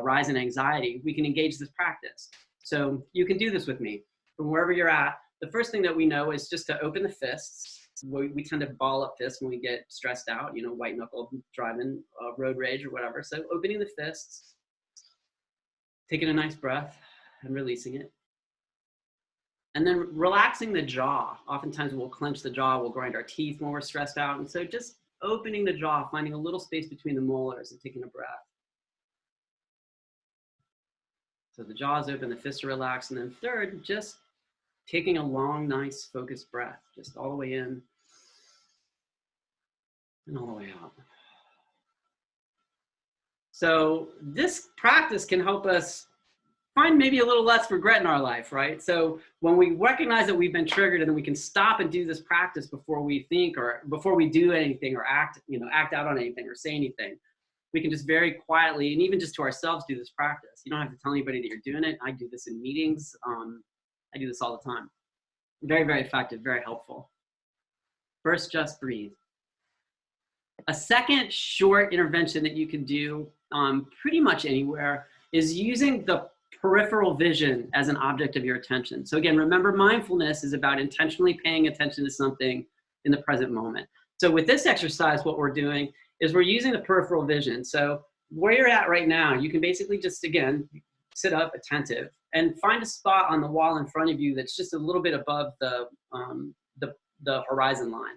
rise in anxiety, we can engage this practice. So you can do this with me from wherever you're at. The first thing that we know is just to open the fists. We tend to ball up fists when we get stressed out, you know, white knuckle driving, road rage or whatever. So opening the fists, taking a nice breath and releasing it. And then relaxing the jaw. Oftentimes we'll clench the jaw, we'll grind our teeth when we're stressed out. And so just opening the jaw, finding a little space between the molars and taking a breath. So the jaw is open, the fists are relaxed. And then third, just taking a long, nice, focused breath, just all the way in and all the way out. So this practice can help us find maybe a little less regret in our life, right? So when we recognize that we've been triggered, and then we can stop and do this practice before we think or before we do anything or act out on anything or say anything, we can just very quietly, and even just to ourselves, do this practice. You don't have to tell anybody that you're doing it. I do this in meetings. I do this all the time. Very, very effective, very helpful. First, just breathe. A second short intervention that you can do pretty much anywhere is using the peripheral vision as an object of your attention. So again, remember, mindfulness is about intentionally paying attention to something in the present moment. So with this exercise, what we're doing is we're using the peripheral vision. So where you're at right now, you can basically just, again, sit up attentive and find a spot on the wall in front of you that's just a little bit above the horizon line.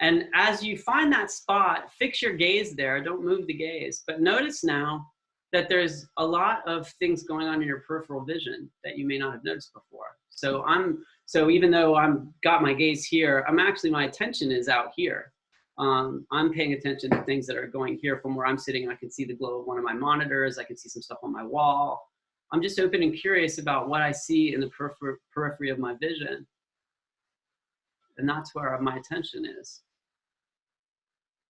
And as you find that spot, fix your gaze there. Don't move the gaze. But notice now that there's a lot of things going on in your peripheral vision that you may not have noticed before. So even though I'm got my gaze here, my attention is out here. I'm paying attention to things that are going here from where I'm sitting. I can see the glow of one of my monitors. I can see some stuff on my wall. I'm just open and curious about what I see in the periphery of my vision. And that's where my attention is.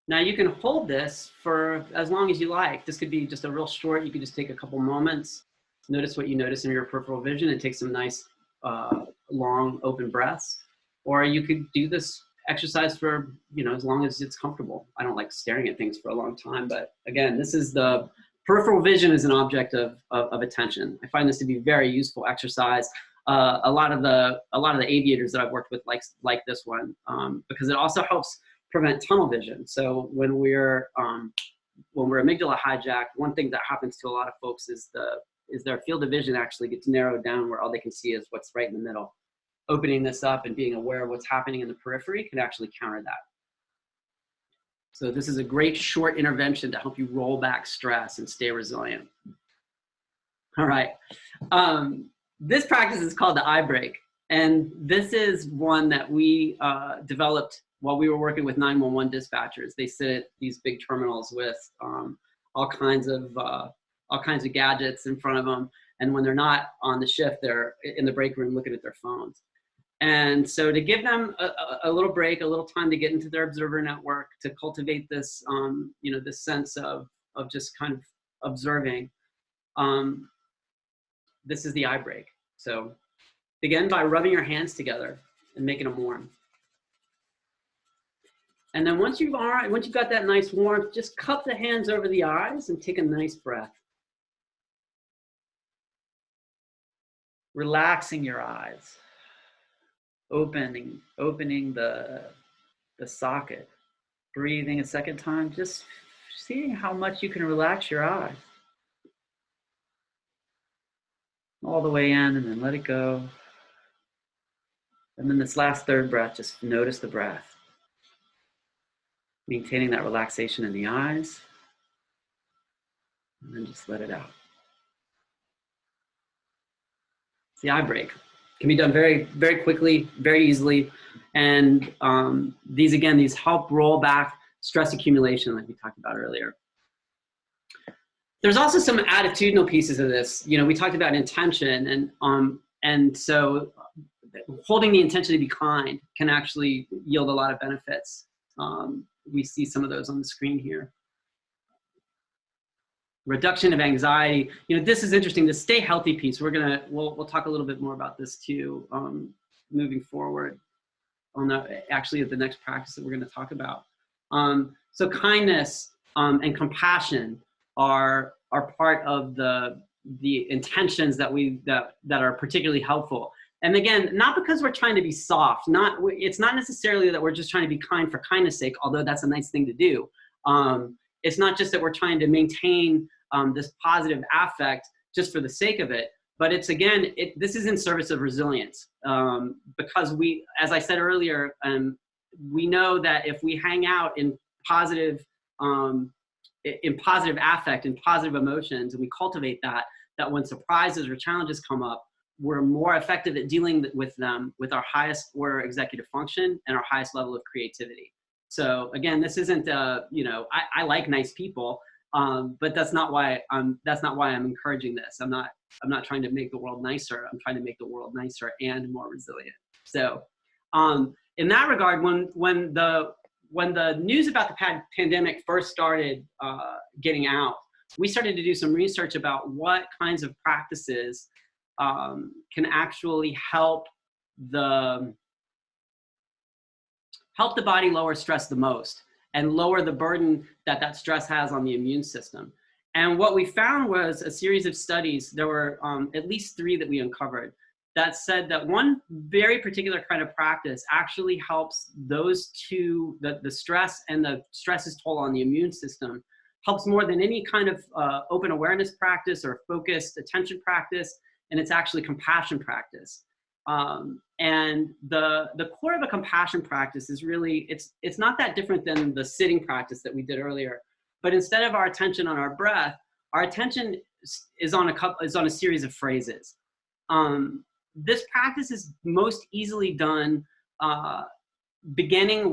Now you can hold this for as long as you like. This could be just a real short, you could just take a couple moments, notice what you notice in your peripheral vision and take some nice long open breaths. Or you could do this exercise for, as long as it's comfortable. I don't like staring at things for a long time, but again, this is the peripheral vision is an object of attention. I find this to be very useful exercise. A lot of the aviators that I've worked with like this one, because it also helps prevent tunnel vision. So when we're amygdala hijacked, one thing that happens to a lot of folks is their field of vision actually gets narrowed down where all they can see is what's right in the middle. Opening this up and being aware of what's happening in the periphery can actually counter that. So this is a great short intervention to help you roll back stress and stay resilient. All right. This practice is called the eye break. And this is one that we developed while we were working with 911 dispatchers. They sit at these big terminals with all kinds of gadgets in front of them. And when they're not on the shift, they're in the break room looking at their phones. And so to give them a little break, a little time to get into their observer network, to cultivate this, this sense of just kind of observing, this is the eye break. So begin by rubbing your hands together and making them warm. And then once you've got that nice warmth, just cup the hands over the eyes and take a nice breath. Relaxing your eyes, opening the socket, breathing a second time, just seeing how much you can relax your eyes. All the way in, and then let it go. And then this last third breath, just notice the breath. Maintaining that relaxation in the eyes. And then just let it out. It's the eye break. It can be done very, very quickly, very easily. And these help roll back stress accumulation like we talked about earlier. There's also some attitudinal pieces of this. We talked about intention, and so holding the intention to be kind can actually yield a lot of benefits. We see some of those on the screen here. Reduction of anxiety. This is interesting. The stay healthy piece. We'll talk a little bit more about this too, moving forward on the next practice that we're going to talk about. So kindness and compassion are part of the intentions that are particularly helpful. And again, not because we're trying to be soft. It's not necessarily that we're just trying to be kind for kindness' sake, although that's a nice thing to do. It's not just that we're trying to maintain this positive affect just for the sake of it, but this is in service of resilience. Because as I said earlier, we know that if we hang out in positive affect and positive emotions, and we cultivate that when surprises or challenges come up, we're more effective at dealing with them with our highest order executive function and our highest level of creativity. So again, this isn't, I like nice people, but that's not why I'm encouraging this. I'm not trying to make the world nicer. I'm trying to make the world nicer and more resilient. So in that regard, when the news about the pandemic first started getting out, we started to do some research about what kinds of practices can actually help the body lower stress the most and lower the burden that stress has on the immune system. And what we found was a series of studies. There were at least 3 that we uncovered that said that one very particular kind of practice actually helps those two, the stress and the stress's toll on the immune system, helps more than any kind of open awareness practice or focused attention practice, and it's actually compassion practice. And the core of a compassion practice is really, it's not that different than the sitting practice that we did earlier, but instead of our attention on our breath, our attention is on a series of phrases. This practice is most easily done beginning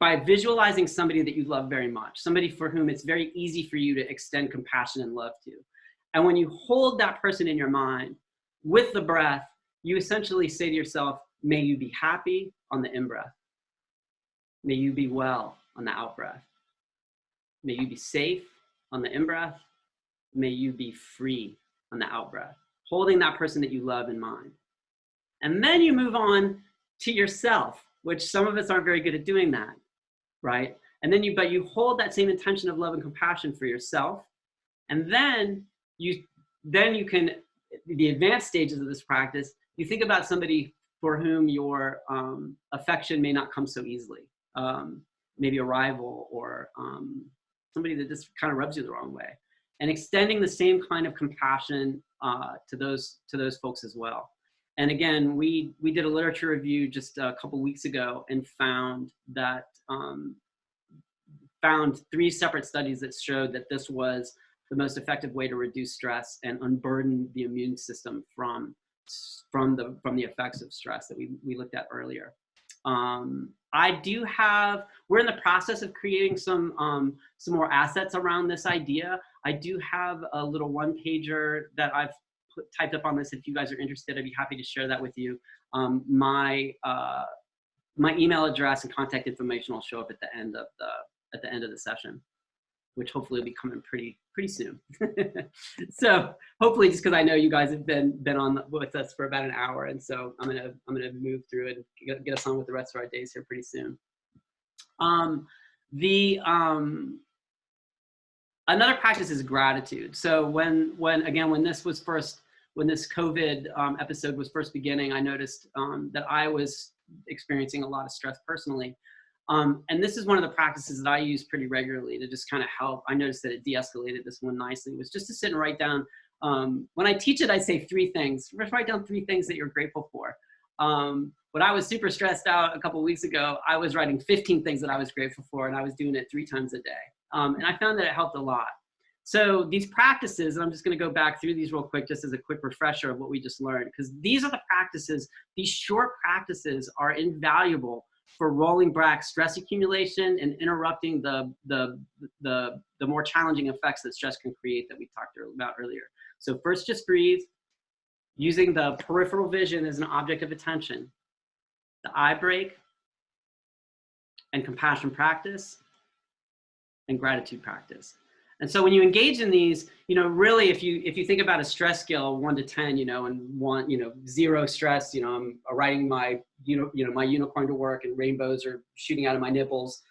by visualizing somebody that you love very much, somebody for whom it's very easy for you to extend compassion and love to. And when you hold that person in your mind with the breath, you essentially say to yourself, may you be happy on the in-breath. May you be well on the out-breath. May you be safe on the in-breath. May you be free on the out-breath. Holding that person that you love in mind. And then you move on to yourself, which some of us aren't very good at doing that, right? And then you hold that same intention of love and compassion for yourself. And then you can, the advanced stages of this practice, you think about somebody for whom your affection may not come so easily. Maybe a rival or somebody that just kind of rubs you the wrong way. And extending the same kind of compassion to those folks as well. And again, we did a literature review just a couple weeks ago and found 3 separate studies that showed that this was the most effective way to reduce stress and unburden the immune system from the effects of stress that we looked at earlier. We're in the process of creating some more assets around this idea. I do have a little one-pager that I've typed up on this. If you guys are interested, I'd be happy to share that with you. My email address and contact information will show up at the end of the session, which hopefully will be coming pretty soon. So hopefully, just because I know you guys have been on with us for about an hour, and so I'm gonna move through it and get us on with the rest of our days here pretty soon. Another practice is gratitude. So when this COVID episode was first beginning, I noticed that I was experiencing a lot of stress personally. And this is one of the practices that I use pretty regularly to just kind of help. I noticed that it de-escalated this one nicely, was just to sit and write down. When I teach it, I say 3 things. Just write down 3 things that you're grateful for. When I was super stressed out a couple of weeks ago, I was writing 15 things that I was grateful for, and I was doing it 3 times a day. And I found that it helped a lot. So these practices, and I'm just going to go back through these real quick, just as a quick refresher of what we just learned, because these are the practices. These short practices are invaluable for rolling back stress accumulation and interrupting the more challenging effects that stress can create that we talked about earlier. So first, just breathe, using the peripheral vision as an object of attention, the eye break, and compassion practice, and gratitude practice. And so when you engage in these, really, if you think about a stress scale, 1 to 10, and 1, 0 stress, I'm riding my, my unicorn to work and rainbows are shooting out of my nipples,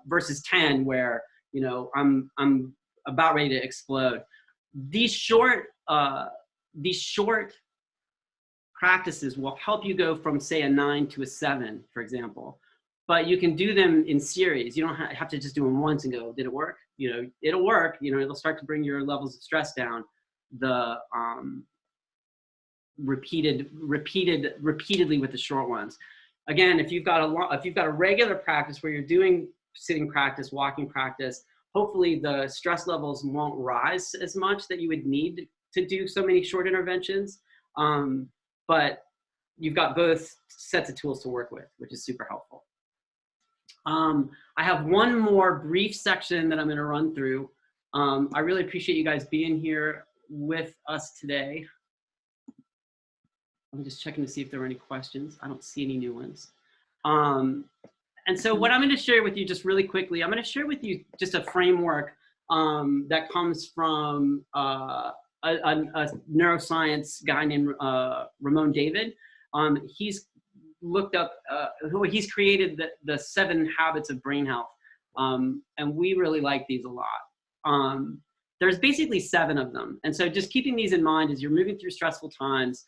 versus 10 where, I'm about ready to explode. These short practices will help you go from, say, a 9 to a 7, for example. But you can do them in series. You don't have to just do them once and go, did it work? It'll work. It'll start to bring your levels of stress down. The repeatedly with the short ones. Again, if you've got a regular practice where you're doing sitting practice, walking practice, hopefully the stress levels won't rise as much that you would need to do so many short interventions. But you've got both sets of tools to work with, which is super helpful. I have one more brief section that I'm going to run through. I really appreciate you guys being here with us today. I'm just checking to see if there are any questions. I don't see any new ones. And so what I'm going to share with you just really quickly, I'm going to share with you just a framework that comes from a neuroscience guy named Ramon David. He's looked up, he's created the 7 habits of brain health. And we really like these a lot. There's basically 7 of them. And so just keeping these in mind as you're moving through stressful times,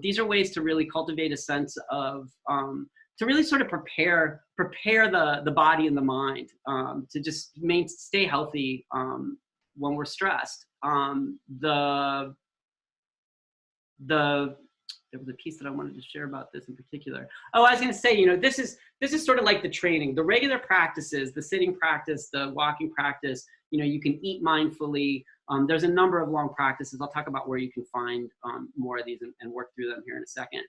these are ways to really cultivate a sense of, to really sort of prepare the body and the mind to just stay healthy when we're stressed. There was a piece that I wanted to share about this in particular. Oh, I was going to say, this is sort of like the training, the regular practices, the sitting practice, the walking practice. You can eat mindfully. There's a number of long practices. I'll talk about where you can find more of these and work through them here in a second.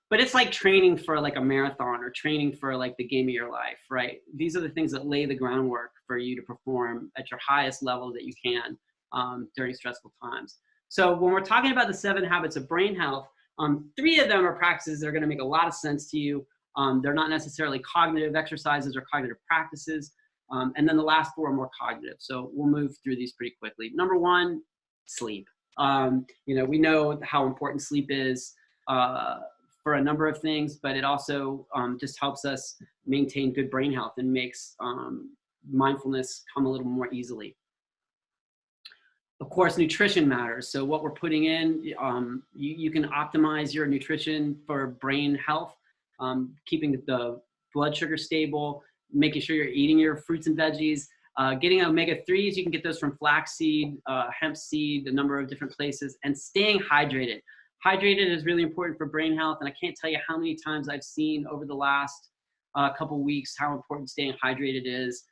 But it's like training for like a marathon or training for like the game of your life, right? These are the things that lay the groundwork for you to perform at your highest level that you can during stressful times. So when we're talking about the 7 habits of brain health, 3 of them are practices that are going to make a lot of sense to you. They're not necessarily cognitive exercises or cognitive practices. And then the last 4 are more cognitive. So we'll move through these pretty quickly. Number 1, sleep. We know how important sleep is for a number of things, but it also just helps us maintain good brain health and makes mindfulness come a little more easily. Of course, nutrition matters. So what we're putting in, you can optimize your nutrition for brain health, keeping the blood sugar stable, making sure you're eating your fruits and veggies, getting omega-3s. You can get those from flaxseed, hemp seed, a number of different places, and staying hydrated. Hydrated is really important for brain health, and I can't tell you how many times I've seen over the last couple weeks how important staying hydrated is.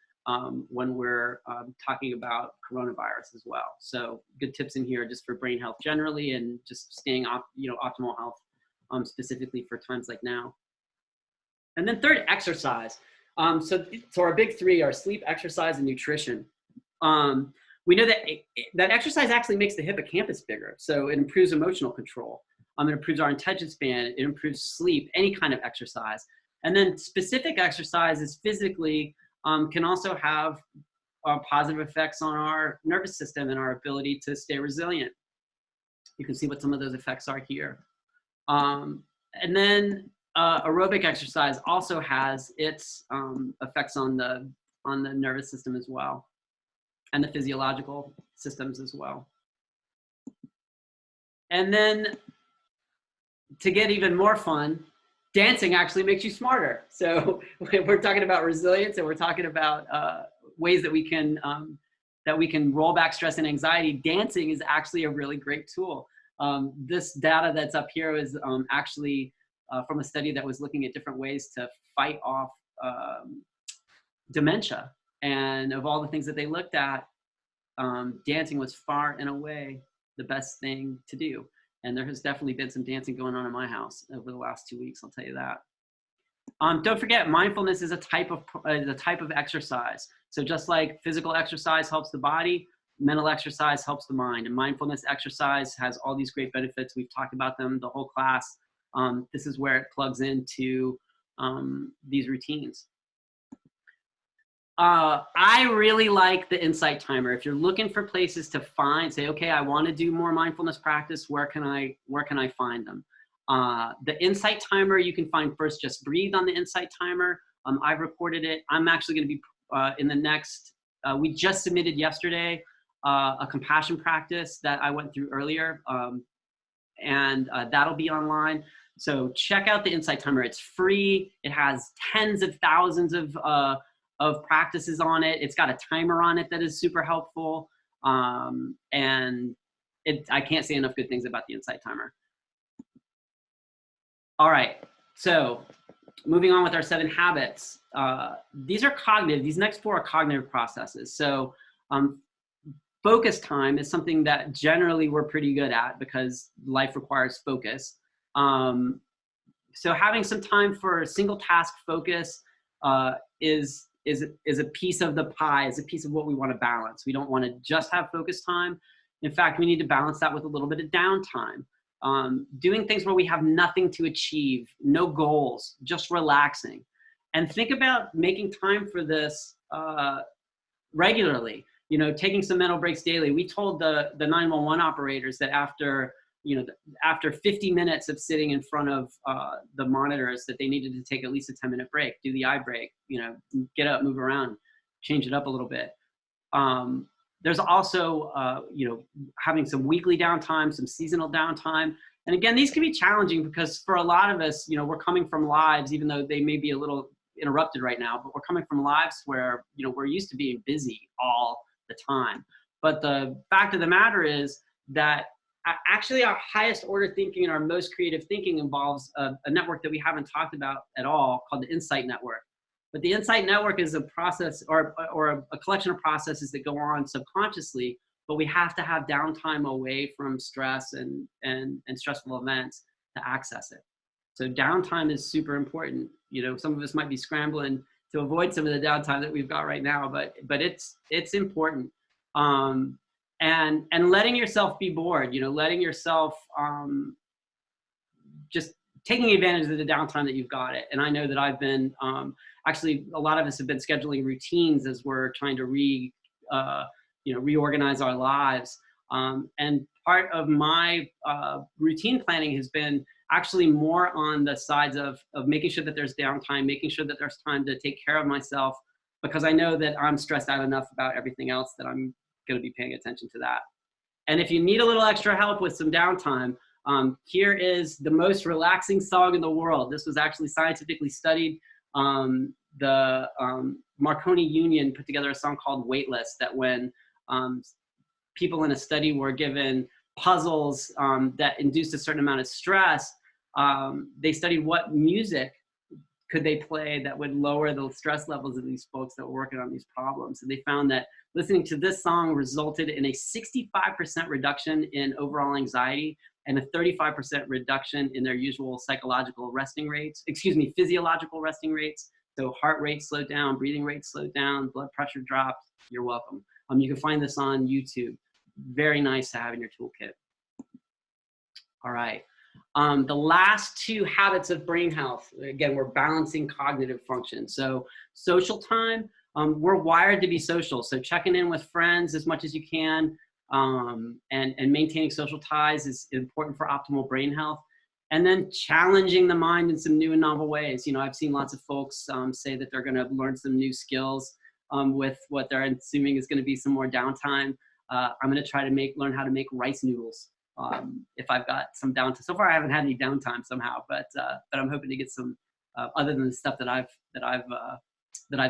when we're talking about coronavirus as well. So good tips in here just for brain health generally, and just staying optimal health specifically for times like now. And then third, exercise. So our big three are sleep, exercise, and nutrition. We know that that exercise actually makes the hippocampus bigger, so it improves emotional control. It improves our attention span. It improves sleep. Any kind of exercise, and then specific exercises physically can also have positive effects on our nervous system and our ability to stay resilient. You can see what some of those effects are here, and then aerobic exercise also has its effects on the nervous system as well, and the physiological systems as well. And then to get even more fun, dancing actually makes you smarter. So we're talking about resilience, and we're talking about ways that we can roll back stress and anxiety. Dancing is actually a really great tool. This data that's up here is actually from a study that was looking at different ways to fight off dementia. And of all the things that they looked at, dancing was far and away the best thing to do. And there has definitely been some dancing going on in my house over the last 2 weeks, I'll tell you that. Don't forget, mindfulness is a type of exercise. So just like physical exercise helps the body, mental exercise helps the mind. And mindfulness exercise has all these great benefits. We've talked about them the whole class. This is where it plugs into these routines. I really like the insight timer. If you're looking for places to say, okay, I want to do more mindfulness practice, where can I find them? The insight timer, you can find First Just Breathe on the insight timer. I've recorded it. I'm actually going to be in the next, we just submitted yesterday a compassion practice that I went through earlier, and that'll be online. So check out the insight timer. It's free. It has tens of thousands of practices on it. It's got a timer on it that is super helpful. And I can't say enough good things about the insight timer. All right, so moving on with our 7 habits. These are cognitive. These next 4 are cognitive processes. So focus time is something that generally we're pretty good at because life requires focus. So having some time for single task focus is a piece of the pie, is a piece of what we want to balance. We don't want to just have focus time. In fact, we need to balance that with a little bit of downtime. Doing things where we have nothing to achieve, no goals, just relaxing. And think about making time for this regularly, taking some mental breaks daily. We told the 911 operators that after 50 minutes of sitting in front of the monitors that they needed to take at least a 10-minute break, do the eye break, get up, move around, change it up a little bit. There's also, having some weekly downtime, some seasonal downtime. And again, these can be challenging because for a lot of us, we're coming from lives, even though they may be a little interrupted right now, but we're coming from lives where, we're used to being busy all the time. But the fact of the matter is that actually our highest order thinking and our most creative thinking involves a network that we haven't talked about at all called the Insight Network. But the Insight Network is a process or a collection of processes that go on subconsciously, but we have to have downtime away from stress and stressful events to access it. So downtime is super important. Some of us might be scrambling to avoid some of the downtime that we've got right now, but it's important. And letting yourself be bored, letting yourself just taking advantage of the downtime that you've got it. And I know that I've been, actually, a lot of us have been scheduling routines as we're trying to reorganize our lives. And part of my routine planning has been actually more on the sides of making sure that there's downtime, making sure that there's time to take care of myself, because I know that I'm stressed out enough about everything else that I'm going to be paying attention to that. And if you need a little extra help with some downtime, here is the most relaxing song in the world. This was actually scientifically studied. The Marconi Union put together a song called Weightless that when people in a study were given puzzles that induced a certain amount of stress, they studied what music could they play that would lower the stress levels of these folks that were working on these problems? And they found that listening to this song resulted in a 65% reduction in overall anxiety and a 35% reduction in their usual physiological resting rates. So heart rate slowed down, breathing rate slowed down, blood pressure dropped. You're welcome. You can find this on YouTube. Very nice to have in your toolkit. All right. The last two habits of brain health, again, we're balancing cognitive function. So social time, we're wired to be social. So checking in with friends as much as you can and maintaining social ties is important for optimal brain health. And then challenging the mind in some new and novel ways. You know, I've seen lots of folks say that they're going to learn some new skills with what they're assuming is going to be some more downtime. I'm going to try to learn how to make rice noodles. If I've got some downtime. So far I haven't had any downtime somehow, but I'm hoping to get some other than the stuff that I've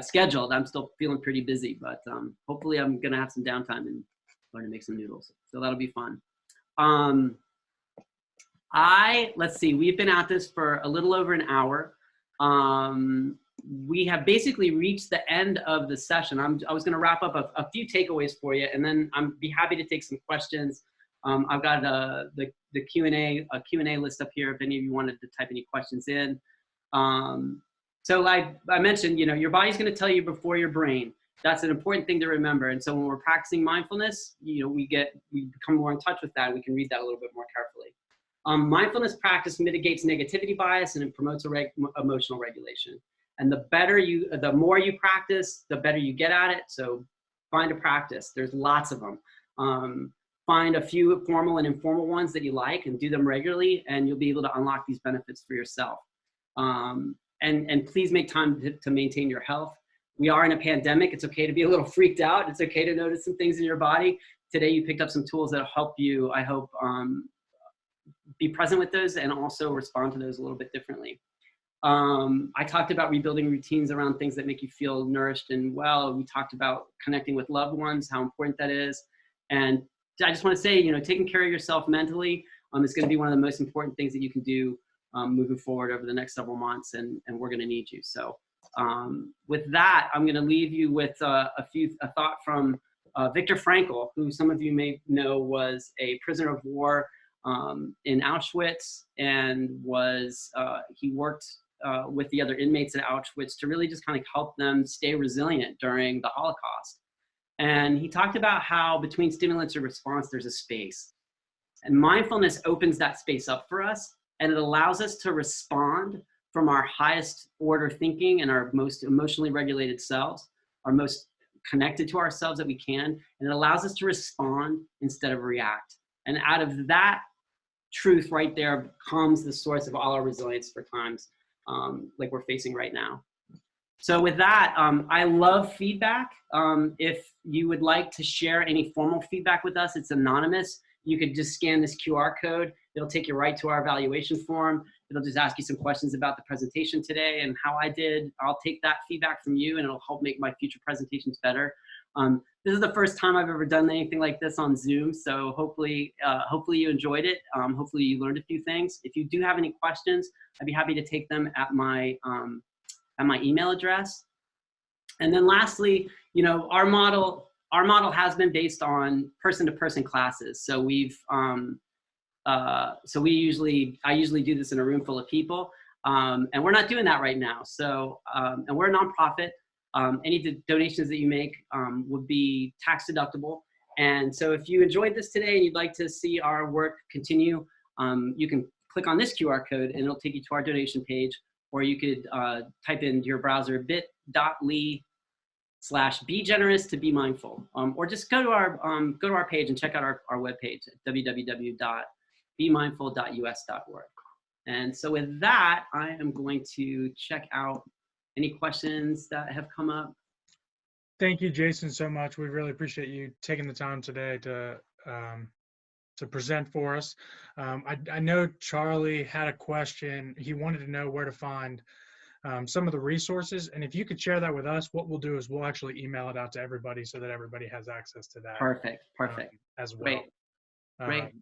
scheduled. I'm still feeling pretty busy, but hopefully I'm gonna have some downtime and learn to make some noodles. So that'll be fun. Let's see, we've been at this for a little over an hour. We have basically reached the end of the session. I was gonna wrap up a few takeaways for you, and then I'd be happy to take some questions. I've got the Q&A list up here if any of you wanted to type any questions in. So like I mentioned, you know, your body's going to tell you before your brain. That's an important thing to remember. And so when we're practicing mindfulness, you know, we become more in touch with that. We can read that a little bit more carefully. Mindfulness practice mitigates negativity bias and it promotes emotional regulation. And the more you practice, the better you get at it. So find a practice. There's lots of them. Find a few formal and informal ones that you like and do them regularly, and you'll be able to unlock these benefits for yourself. And please make time to maintain your health. We are in a pandemic. It's okay to be a little freaked out. It's okay to notice some things in your body. Today, you picked up some tools that help you, I hope, be present with those and also respond to those a little bit differently. I talked about rebuilding routines around things that make you feel nourished and well. We talked about connecting with loved ones, how important that is. And I just want to say, you know, taking care of yourself mentally is going to be one of the most important things that you can do moving forward over the next several months, and we're going to need you. So with that, I'm going to leave you with a thought from Viktor Frankl, who some of you may know was a prisoner of war in Auschwitz, and he worked with the other inmates at Auschwitz to really just kind of help them stay resilient during the Holocaust. And he talked about how between stimulus and response, there's a space. And mindfulness opens that space up for us, and it allows us to respond from our highest order thinking and our most emotionally regulated selves, our most connected to ourselves that we can, and it allows us to respond instead of react. And out of that truth right there comes the source of all our resilience for times like we're facing right now. So with that, I love feedback. If you would like to share any formal feedback with us, it's anonymous. You could just scan this QR code. It'll take you right to our evaluation form. It'll just ask you some questions about the presentation today and how I did. I'll take that feedback from you and it'll help make my future presentations better. This is the first time I've ever done anything like this on Zoom, so hopefully you enjoyed it. Hopefully you learned a few things. If you do have any questions, I'd be happy to take them at my email address. And then lastly, you know, our model has been based on person-to-person classes. So I usually do this in a room full of people, and we're not doing that right now. So, and we're a nonprofit. Any donations that you make would be tax deductible. And so if you enjoyed this today and you'd like to see our work continue, you can click on this QR code and it'll take you to our donation page. Or you could type into your browser bit.ly/begenerous-to-be-mindful, or just go to our page and check out our webpage at www.bemindful.us.org. And so with that, I am going to check out any questions that have come up. Thank you, Jason, so much. We really appreciate you taking the time today to present for us. I know Charlie had a question. He wanted to know where to find some of the resources. And if you could share that with us, what we'll do is we'll actually email it out to everybody so that everybody has access to that. Perfect. As well. Great.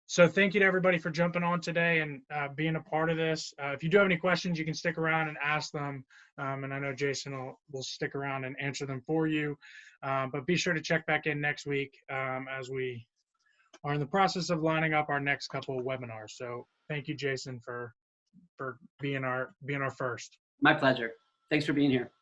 So thank you to everybody for jumping on today and being a part of this. If you do have any questions, you can stick around and ask them. And I know Jason will stick around and answer them for you. But be sure to check back in next week as we are in the process of lining up our next couple of webinars. So thank you, Jason, for being our first. My pleasure. Thanks for being here.